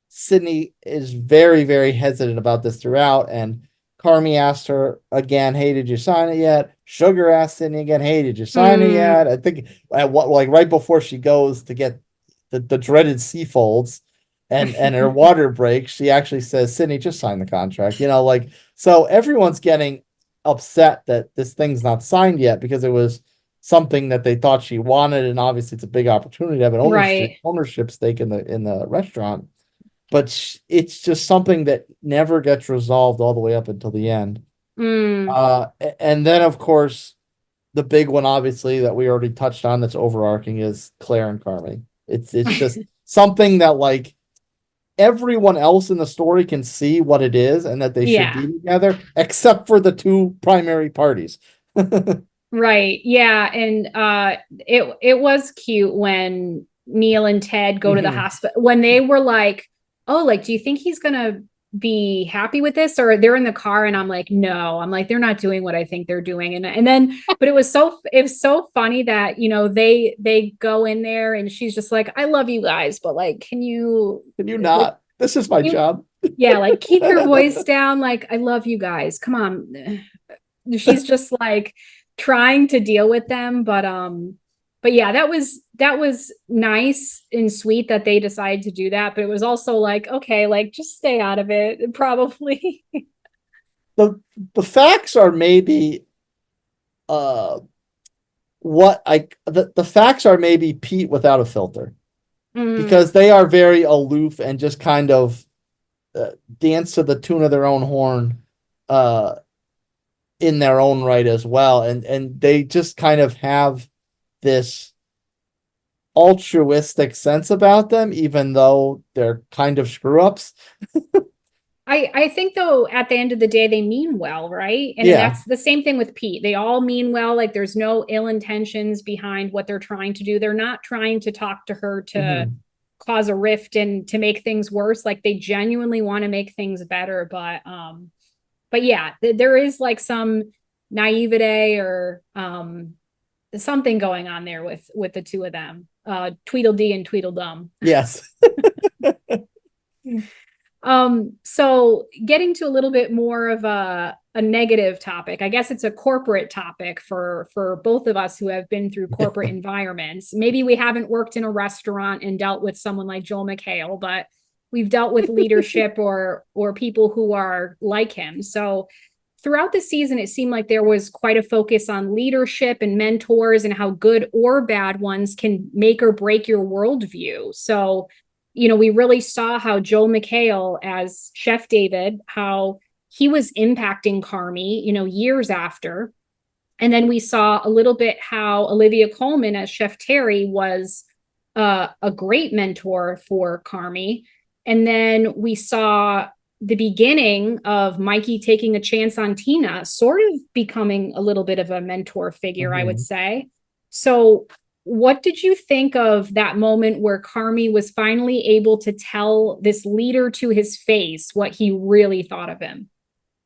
Sydney is very, very hesitant about this throughout. And Carmy asked her again, hey, did you sign it yet? Sugar asked Sydney again, hey, did you sign it yet? I think right before she goes to get the dreaded Seafolds and her water breaks, she actually says, Sydney, just sign the contract. So everyone's getting upset that this thing's not signed yet because it was something that they thought she wanted, and obviously it's a big opportunity to have an ownership stake in the restaurant. But it's just something that never gets resolved all the way up until the end. And then, of course, the big one, obviously, that we already touched on that's overarching is Claire and Carmy. It's just something that, like, everyone else in the story can see what it is and that they should be together, except for the two primary parties. Right. Yeah. And it was cute when Neil and Ted go to the hospital, when they were like, oh, like, do you think he's gonna be happy with this? Or they're in the car and I'm like, no, I'm like, they're not doing what I think they're doing. And then, but it was so funny that, they go in there and she's just like, I love you guys, but like, can you not, like, this is my job. Yeah. Like, keep your voice down. Like, I love you guys. Come on. She's just like trying to deal with them. But yeah, that was nice and sweet that they decided to do that. But it was also like, okay, like, just stay out of it, probably. The facts are maybe the facts are maybe Pete without a filter, because they are very aloof and just kind of dance to the tune of their own horn in their own right as well. And they just kind of have this altruistic sense about them, even though they're kind of screw ups. I think, though, at the end of the day, they mean well, right? And that's the same thing with Pete. They all mean well. Like, there's no ill intentions behind what they're trying to do. They're not trying to talk to her to cause a rift and to make things worse. Like, they genuinely want to make things better. But yeah, there is like some naivete or something going on there with the two of them, Tweedledee and Tweedledum. Yes. So getting to a little bit more of a negative topic, I guess it's a corporate topic for both of us who have been through corporate environments. Maybe we haven't worked in a restaurant and dealt with someone like Joel McHale, but we've dealt with leadership or people who are like him. So throughout the season, it seemed like there was quite a focus on leadership and mentors and how good or bad ones can make or break your worldview. So, we really saw how Joel McHale as Chef David, how he was impacting Carmy, years after. And then we saw a little bit how Olivia Colman as Chef Terry was a great mentor for Carmy. And then we saw the beginning of Mikey taking a chance on Tina, sort of becoming a little bit of a mentor figure, I would say. So what did you think of that moment where Carmy was finally able to tell this leader to his face what he really thought of him?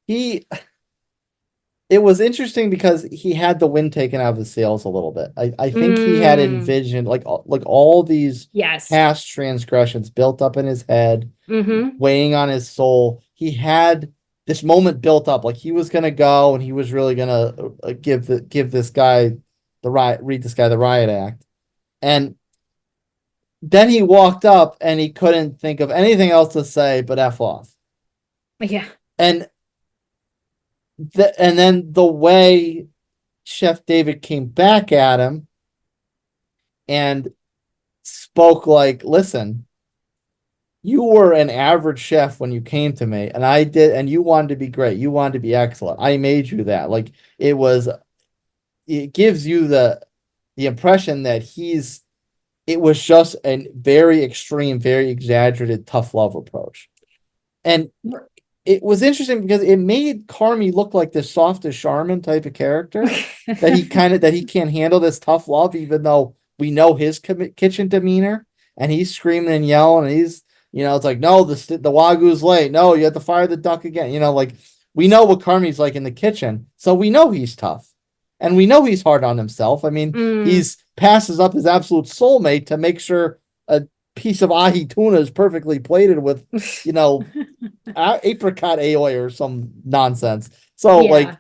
It was interesting because he had the wind taken out of his sails a little bit. I think he had envisioned like all these past transgressions built up in his head, weighing on his soul. He had this moment built up, like he was gonna go and he was really gonna give this guy read this guy the riot act, and then he walked up and he couldn't think of anything else to say but F off. Yeah, and then the way Chef David came back at him and spoke like, listen, you were an average chef when you came to me, and I did, and you wanted to be great. You wanted to be excellent. I made you that. Like it gives you the impression that it was just a very extreme, very exaggerated, tough love approach. And it was interesting because it made Carmy look like this softest Charmin type of character that he can't handle this tough love, even though we know his kitchen demeanor, and he's screaming and yelling, and he's, it's like, no, the Wagyu's late. No, you have to fire the duck again. Like we know what Carmy's like in the kitchen, so we know he's tough, and we know he's hard on himself. I mean, he's passes up his absolute soulmate to make sure a piece of ahi tuna is perfectly plated with, apricot aioli or some nonsense. So like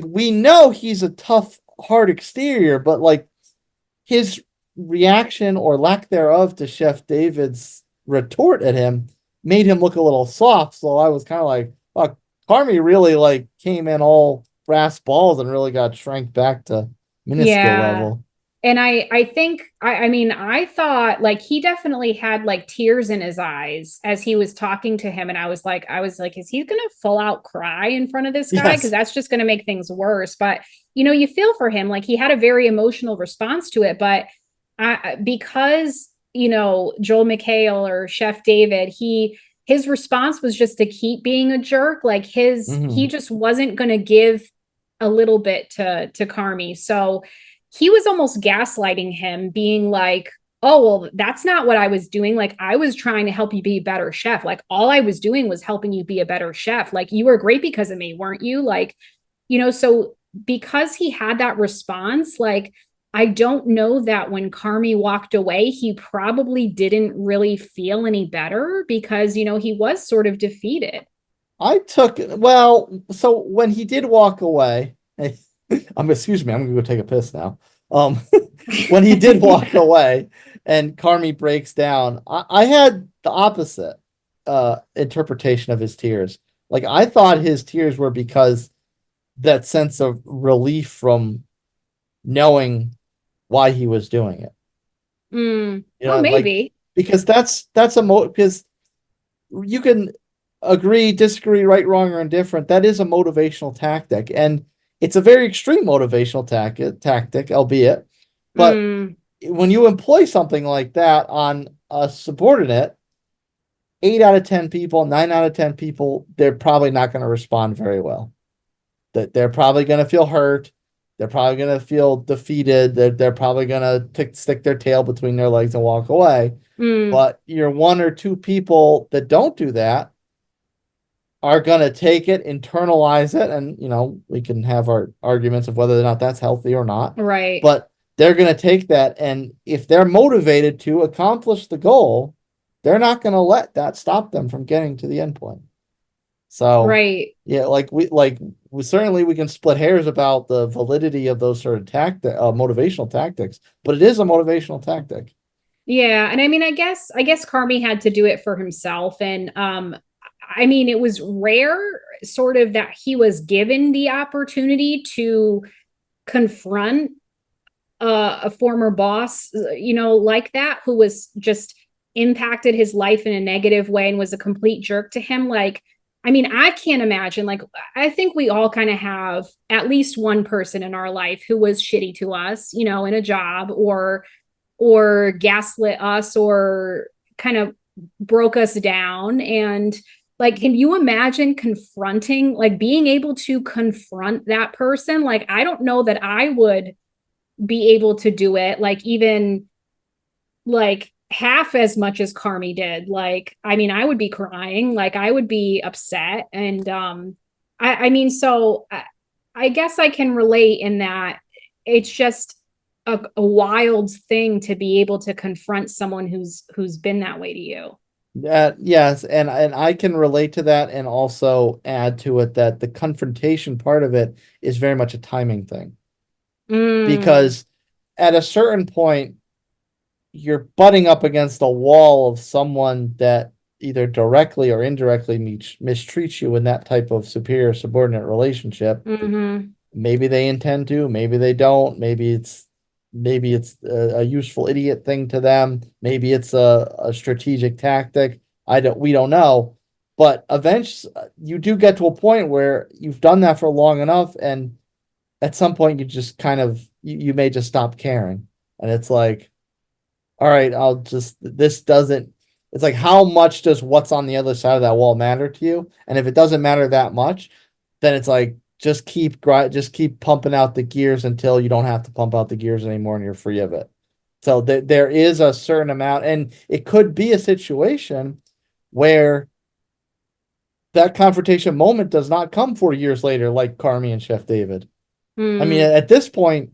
we know he's a tough, hard exterior, but like his reaction or lack thereof to Chef David's retort at him made him look a little soft. So I was kind of like, wow, Carmy really like came in all brass balls and really got shrank back to minuscule level. And I think, I mean, I thought like he definitely had like tears in his eyes as he was talking to him. And I was like, is he going to full out cry in front of this guy? Because that's just going to make things worse. But, you feel for him. Like he had a very emotional response to it. But because, Joel McHale or Chef David, his response was just to keep being a jerk. Like he just wasn't going to give a little bit to Carmy. So he was almost gaslighting him, being like, oh, well, that's not what I was doing. Like, I was trying to help you be a better chef. Like, all I was doing was helping you be a better chef. Like, you were great because of me, weren't you? Like, so because he had that response, like, I don't know that when Carmy walked away, he probably didn't really feel any better because, he was sort of defeated. So when he did walk away, excuse me, I'm gonna go take a piss now. When he did walk away and Carmy breaks down, I had the opposite interpretation of his tears. Like I thought his tears were because that sense of relief from knowing why he was doing it. Maybe like, because that's because you can agree, disagree, right, wrong, or indifferent. That is a motivational tactic, and it's a very extreme motivational tactic, albeit. But when you employ something like that on a subordinate, 8 out of 10 people, 9 out of 10 people, they're probably not going to respond very well. That they're probably going to feel hurt. They're probably going to feel defeated. They're probably going to stick their tail between their legs and walk away. But your 1 or 2 people that don't do that are going to take it, internalize it, and we can have our arguments of whether or not that's healthy or not. Right. But they're going to take that, and if they're motivated to accomplish the goal, they're not going to let that stop them from getting to the end point. So yeah, we certainly can split hairs about the validity of those sort of motivational tactics, but it is a motivational tactic. Yeah, and I mean, I guess Carmy had to do it for himself, and I mean, it was rare sort of that he was given the opportunity to confront a former boss, like that, who was just impacted his life in a negative way and was a complete jerk to him. Like, I mean, I can't imagine, like, I think we all kind of have at least one person in our life who was shitty to us, you know, in a job or gaslit us or kind of broke us down. And like, can you imagine confronting, like being able to confront that person? Like, I don't know that I would be able to do it, like even like half as much as Carmy did. Like, I mean, I would be crying, like I would be upset. And I mean, so I guess I can relate in that it's just a wild thing to be able to confront someone who's been that way to you. Yes, and I can relate to that, and also add to it that the confrontation part of it is very much a timing thing. Because at a certain point, you're butting up against a wall of someone that either directly or indirectly mistreats you in that type of superior subordinate relationship. Maybe they intend to, maybe they don't, maybe it's a useful idiot thing to them, maybe it's a strategic tactic. We don't know, but eventually you do get to a point where you've done that for long enough, and at some point you just kind of you may just stop caring, and it's like, all right, it's like, how much does what's on the other side of that wall matter to you? And if it doesn't matter that much, then it's like, just keep pumping out the gears until you don't have to pump out the gears anymore and you're free of it. So there is a certain amount, and it could be a situation where that confrontation moment does not come 4 years later, like Carmy and Chef David. I mean, at this point,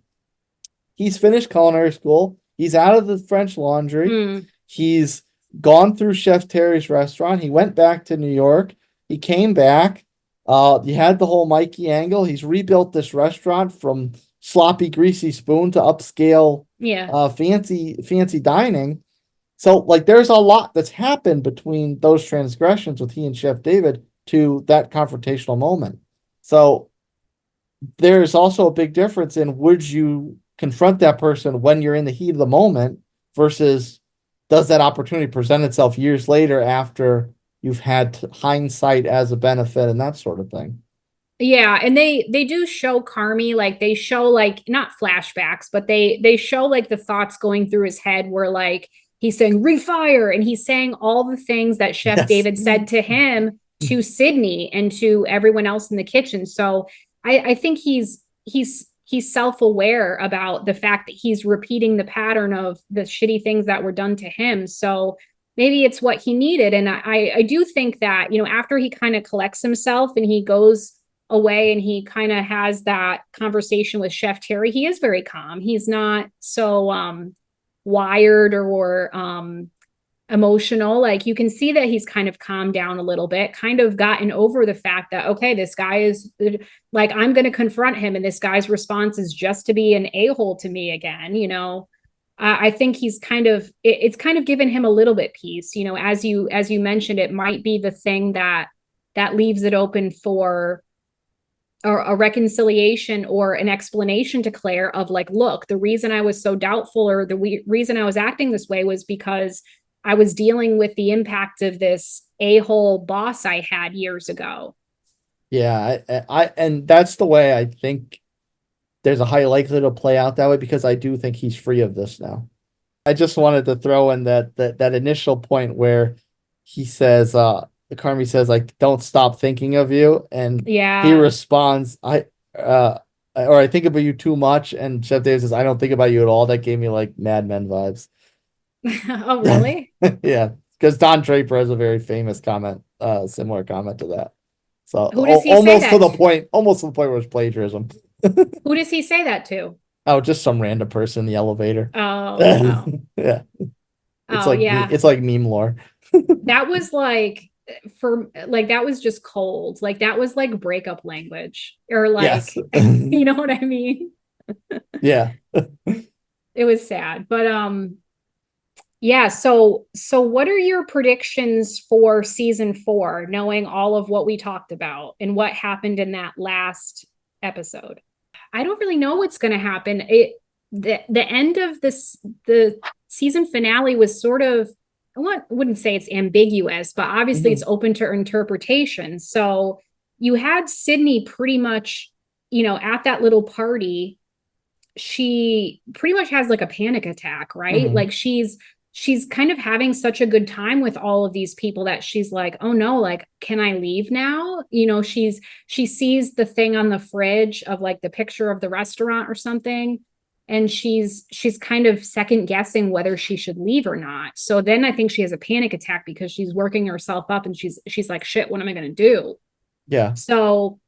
he's finished culinary school. He's out of the French Laundry. He's gone through Chef Terry's restaurant. He went back to New York. He came back. You had the whole Mikey angle. He's rebuilt this restaurant from sloppy, greasy spoon to upscale, fancy dining. So, like, there's a lot that's happened between those transgressions with he and Chef David to that confrontational moment. So, there's also a big difference in, would you confront that person when you're in the heat of the moment versus does that opportunity present itself years later after you've had hindsight as a benefit and that sort of thing. Yeah, and they do show Carmy, like they show like not flashbacks, but they show like the thoughts going through his head where like he's saying refire, and he's saying all the things that Chef David said to him to Sydney and to everyone else in the kitchen. So I think he's self-aware about the fact that he's repeating the pattern of the shitty things that were done to him. So maybe it's what he needed. And I do think that, you know, after he kind of collects himself and he goes away and he kind of has that conversation with Chef Terry, he is very calm. He's not so wired or emotional. Like, you can see that he's kind of calmed down a little bit, kind of gotten over the fact that, okay, this guy is like, I'm going to confront him. And this guy's response is just to be an a-hole to me again, you know. I think he's it's kind of given him a little bit peace, you know, as you mentioned, it might be the thing that leaves it open for a reconciliation or an explanation to Claire of like, look, the reason I was so doubtful or the reason I was acting this way was because I was dealing with the impact of this a-hole boss I had years ago. Yeah, and that's the way I think there's a high likelihood it'll play out that way, because I do think he's free of this now. I just wanted to throw in that initial point where he says, Carmy says, like, don't stop thinking of you. And he responds, I think about you too much. And Chef David says, I don't think about you at all. That gave me like Mad Men vibes. Oh, really? Yeah. Because Don Draper has a very famous comment, similar comment to that. So who does he almost say to that the point where it's plagiarism. Who does he say that to? Oh, just some random person in the elevator. Oh. Yeah. Yeah. It's like meme lore. That was like, that was just cold. Like, that was like breakup language, or like, yes. You know what I mean? Yeah. It was sad, but yeah. So what are your predictions for season 4, knowing all of what we talked about and what happened in that last episode? I don't really know what's going to happen. The end of the season finale was sort of wouldn't say it's ambiguous, but obviously Mhm. it's open to interpretation. So you had Sydney pretty much, at that little party, she pretty much has like a panic attack, right? Mhm. Like she's kind of having such a good time with all of these people that she's like, oh no, like, can I leave now? She sees the thing on the fridge of like the picture of the restaurant or something, and she's kind of second guessing whether she should leave or not. So then I think she has a panic attack because she's working herself up, and she's like, shit, what am I going to do? Yeah. So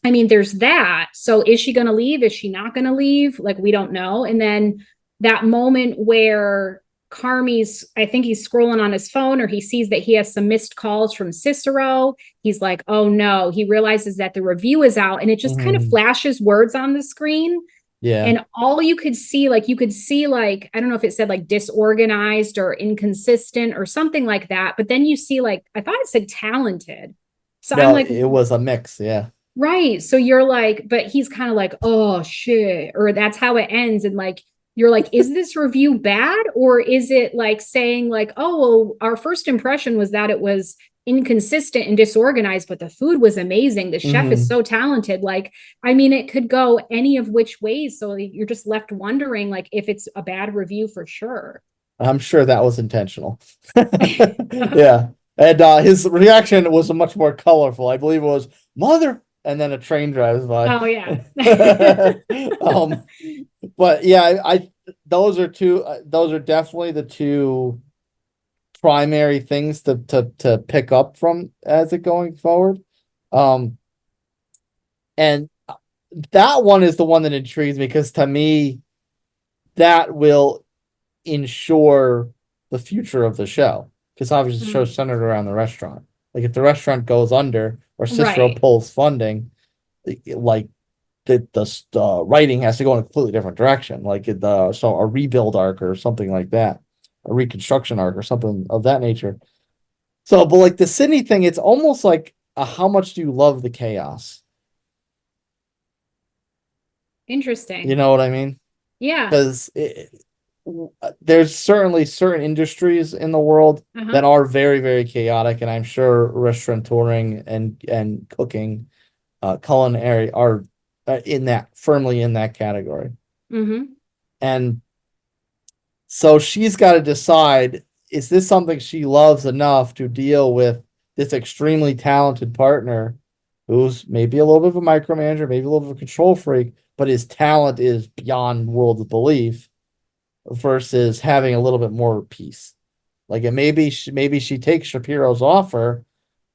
I mean, there's that. So is she going to leave? Is she not going to leave? Like, we don't know. And then that moment where I think he's scrolling on his phone, or he sees that he has some missed calls from Cicero. He's like, oh no, he realizes that the review is out, and it just kind of flashes words on the screen. Yeah. And all you could see, like, I don't know if it said like disorganized or inconsistent or something like that. But then you see, like, I thought it said talented. So No, I'm like, it was a mix. Yeah. right. So you're like, but he's kind of like, oh shit, or that's how it ends. And like, you're like, is this review bad? Or is it like saying like, oh, well, our first impression was that it was inconsistent and disorganized, but the food was amazing. The chef is so talented. Like, I mean, it could go any of which ways. So you're just left wondering like if it's a bad review for sure. I'm sure that was intentional. Yeah. And his reaction was much more colorful. I believe it was mother, and then a train drives by. Oh yeah. But yeah, those are definitely the two primary things to pick up from as it going forward. And that one is the one that intrigues me, because to me, that will ensure the future of the show, because obviously the show's centered around the restaurant. Like, if the restaurant goes under or Cicero pulls funding, like the writing has to go in a completely different direction, like so a rebuild arc or something like that, a reconstruction arc or something of that nature. So, but like the Sydney thing, it's almost like how much do you love the chaos? Interesting. You know what I mean? Yeah. Because there's certainly certain industries in the world that are very, very chaotic, and I'm sure restaurateuring and cooking, culinary are firmly in that category. And so she's got to decide, is this something she loves enough to deal with this extremely talented partner who's maybe a little bit of a micromanager, maybe a little bit of a control freak, but his talent is beyond world of belief, versus having a little bit more peace. Like, and maybe she takes Shapiro's offer,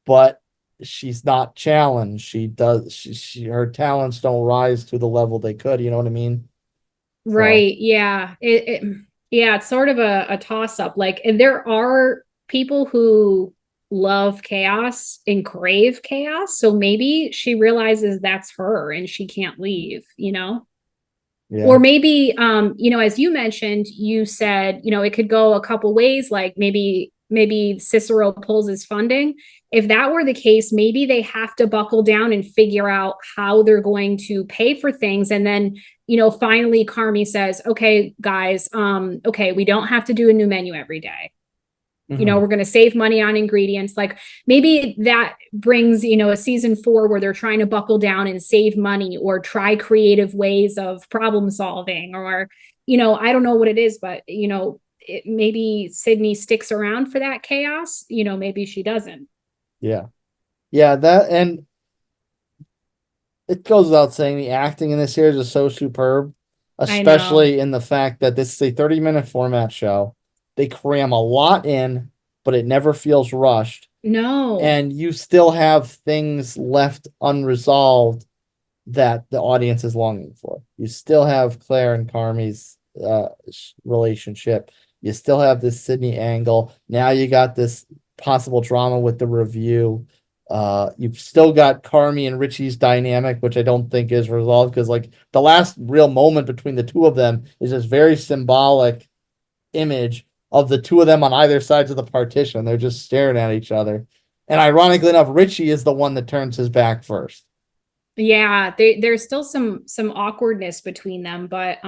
but she's not challenged. Her talents don't rise to the level they could. You know what I mean? Right. So. Yeah. It's sort of a toss up. Like, and there are people who love chaos and crave chaos. So maybe she realizes that's her and she can't leave, Yeah. Or maybe, as you mentioned, you said, it could go a couple ways. Like maybe Cicero pulls his funding. If that were the case, maybe they have to buckle down and figure out how they're going to pay for things. And then, finally Carmy says, okay, guys, okay, we don't have to do a new menu every day. We're going to save money on ingredients. Like maybe that brings, a season 4 where they're trying to buckle down and save money or try creative ways of problem solving, or, I don't know what it is, but, maybe Sydney sticks around for that chaos. Maybe she doesn't. Yeah. Yeah. That, and it goes without saying, the acting in this series is so superb, especially in the fact that this is a 30-minute format show. They cram a lot in, but it never feels rushed. No. And you still have things left unresolved that the audience is longing for. You still have Claire and Carmy's relationship. You still have this Sydney angle. Now you got this possible drama with the review. You've still got Carmy and Richie's dynamic, which I don't think is resolved, because like the last real moment between the two of them is this very symbolic image of the two of them on either sides of the partition. They're just staring at each other. And ironically enough, Richie is the one that turns his back first. Yeah, there's still some awkwardness between them, but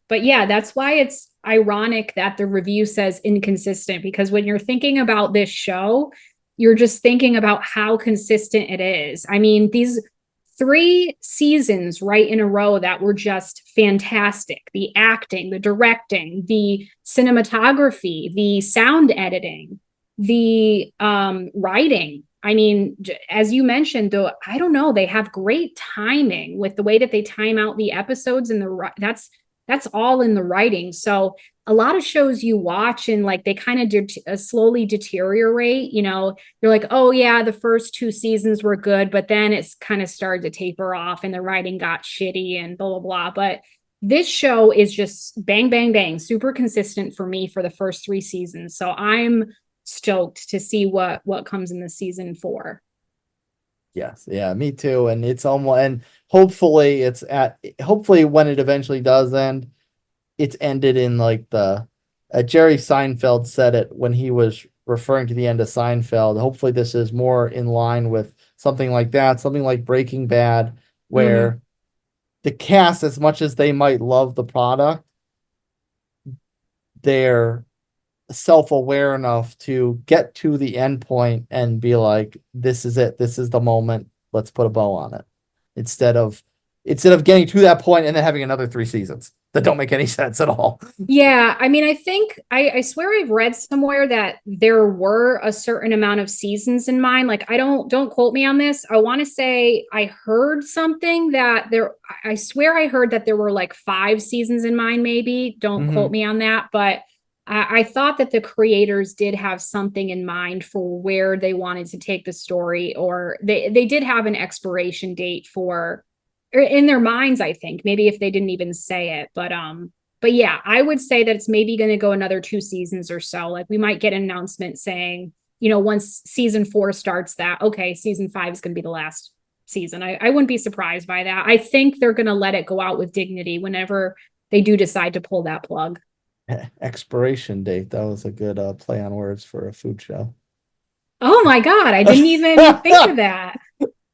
yeah, that's why it's ironic that the review says inconsistent, because when you're thinking about this show, you're just thinking about how consistent it is. I mean, these 3 seasons right in a row that were just fantastic. The acting, the directing, the cinematography, the sound editing, the writing. I mean, as you mentioned, though, I don't know, they have great timing with the way that they time out the episodes, and that's all in the writing. So a lot of shows you watch and like they kind of slowly deteriorate. You know, you're like, oh yeah, the first 2 seasons were good, but then it's kind of started to taper off and the writing got shitty and blah blah blah. But this show is just bang bang bang, super consistent for me for the first 3 seasons. So I'm stoked to see what comes in the season 4. Yes, yeah, me too. And it's almost, and hopefully hopefully when it eventually does end, it's ended in like Jerry Seinfeld said it when he was referring to the end of Seinfeld. Hopefully this is more in line with something like that, something like Breaking Bad, where the cast, as much as they might love the product, they're self-aware enough to get to the end point and be like, this is it, this is the moment, let's put a bow on it, instead of getting to that point and then having another 3 seasons that don't make any sense at all. Yeah, I mean, I think I swear I've read somewhere that there were a certain amount of seasons in mind. Like, I don't quote me on this. I want to say I heard something that I swear I heard that there were like 5 seasons in mind, maybe. Don't quote me on that, but I thought that the creators did have something in mind for where they wanted to take the story, or they did have an expiration date for, or in their minds, I think, maybe if they didn't even say it. But yeah, I would say that it's maybe going to go another 2 seasons or so. Like, we might get an announcement saying, you know, once season 4 starts, that, okay, season 5 is going to be the last season. I wouldn't be surprised by that. I think they're going to let it go out with dignity whenever they do decide to pull that plug. Expiration date. That was a good play on words for a food show. Oh my God, I didn't even think of that.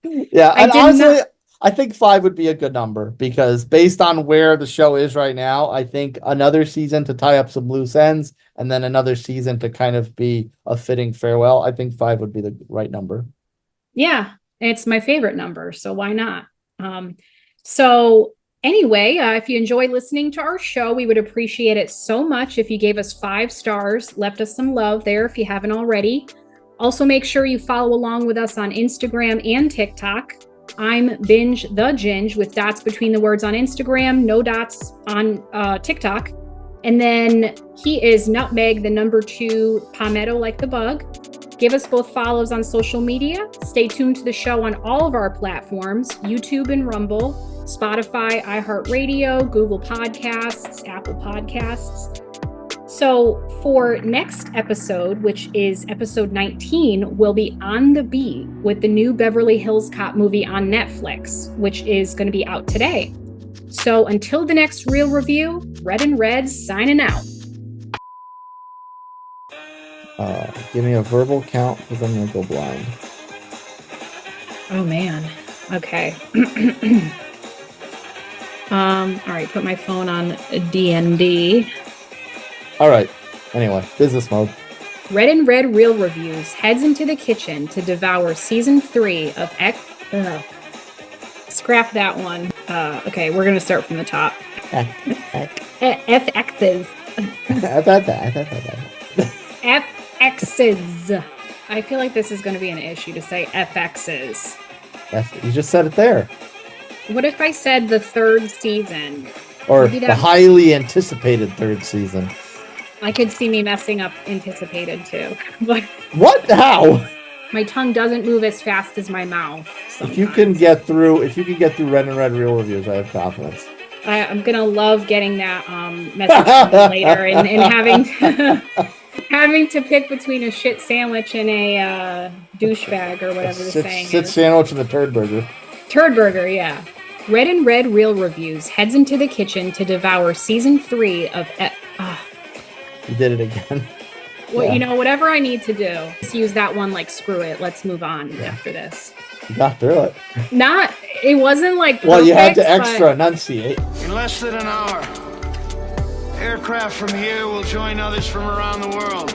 Yeah, and honestly, I think 5 would be a good number, because based on where the show is right now, I think another season to tie up some loose ends and then another season to kind of be a fitting farewell, I think 5 would be the right number. Yeah, it's my favorite number, so why not? So anyway, if you enjoy listening to our show, we would appreciate it so much if you gave us 5 stars, left us some love there if you haven't already. Also, make sure you follow along with us on Instagram and TikTok. I'm Binge the Ginge with dots between the words on Instagram, no dots on TikTok. And then he is Nutmeg, the number 2, Palmetto like the bug. Give us both follows on social media. Stay tuned to the show on all of our platforms, YouTube and Rumble, Spotify, iHeartRadio, Google Podcasts, Apple Podcasts. So for next episode, which is episode 19, we'll be on the beat with the new Beverly Hills Cop movie on Netflix, which is going to be out today. So until the next real review, Red and Reds signing out. Give me a verbal count, because I'm going to go blind. Oh, man. Okay. All right, put my phone on DND. All right. Anyway, business mode. Red and Red Real Reviews heads into the kitchen to devour season 3 of Scrap that one. Okay, we're going to start from the top. FXs. FXs. I feel like this is going to be an issue to say FXs. You just said it there. What if I said the 3rd season? Or the highly anticipated 3rd season. I could see me messing up anticipated too. But what? How? My tongue doesn't move as fast as my mouth. Sometimes. If you can get through Red and Red Real Reviews, I have confidence. I'm gonna love getting that message from you later and having to pick between a shit sandwich and a douchebag or whatever the saying is. Shit sandwich and a turd burger. Turd burger, yeah. Red and Red Real Reviews heads into the kitchen to devour season 3 of. You did it again. Well, yeah. You know, whatever I need to do, just use that one like screw it. Let's move on after this. You got through it. It wasn't like Well, you had to perfect, extra but- enunciate. In less than an hour, aircraft from here will join others from around the world.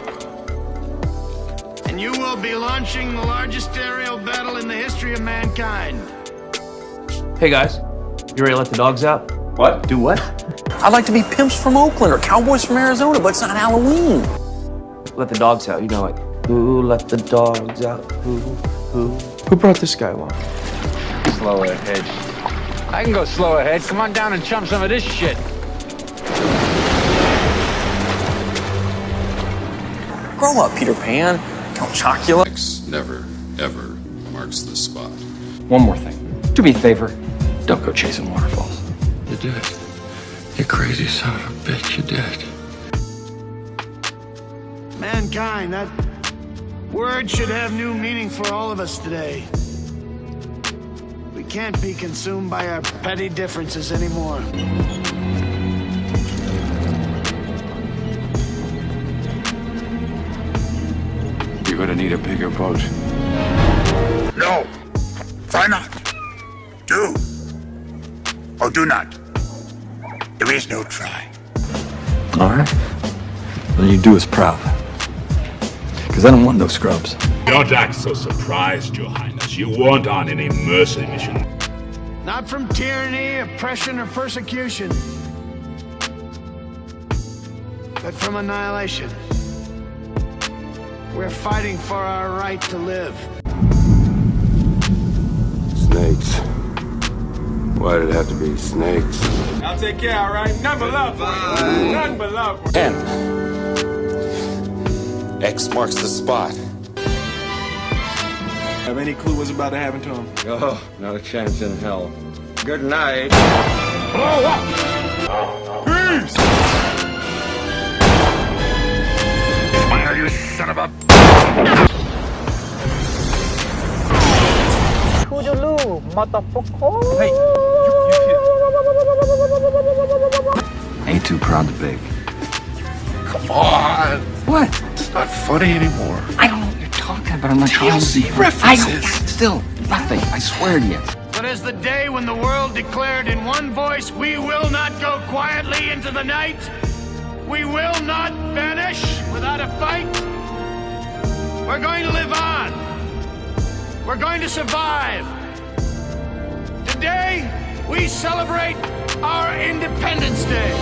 And you will be launching the largest aerial battle in the history of mankind. Hey guys, you ready to let the dogs out? What? Do what? I'd like to be pimps from Oakland or cowboys from Arizona, but it's not Halloween. Let the dogs out, you know it. Who let the dogs out? Who brought this guy along? Slow ahead. I can go slow ahead. Come on down and chum some of this shit. Grow up, Peter Pan. Count Chocula. Never, ever marks the spot. One more thing. Do me a favor. Don't go chasing waterfalls. You did. You crazy son of a bitch, you did. Mankind, that word should have new meaning for all of us today. We can't be consumed by our petty differences anymore. You're gonna need a bigger boat. No. Try not. Do. Or do not. There is no try. All right. Then you do us proud. Because I don't want no scrubs. Don't act so surprised, Your Highness. You weren't on any mercy mission. Not from tyranny, oppression, or persecution, but from annihilation. We're fighting for our right to live. Snakes. Why did it have to be snakes? I'll take care, all right? None but love for you. None but love for you. 10. X marks the spot. Have any clue what's about to happen to him? Oh, not a chance in hell. Good night. Smile, you son of a... Hey, Ain't too proud to beg. Come on. What? It's not funny anymore. I don't know what you're talking about. I'm not trying to TLC references. Still, nothing. I swear to you. But as the day when the world declared in one voice, we will not go quietly into the night, we will not vanish without a fight, we're going to live on. We're going to survive. Today, we celebrate our Independence Day.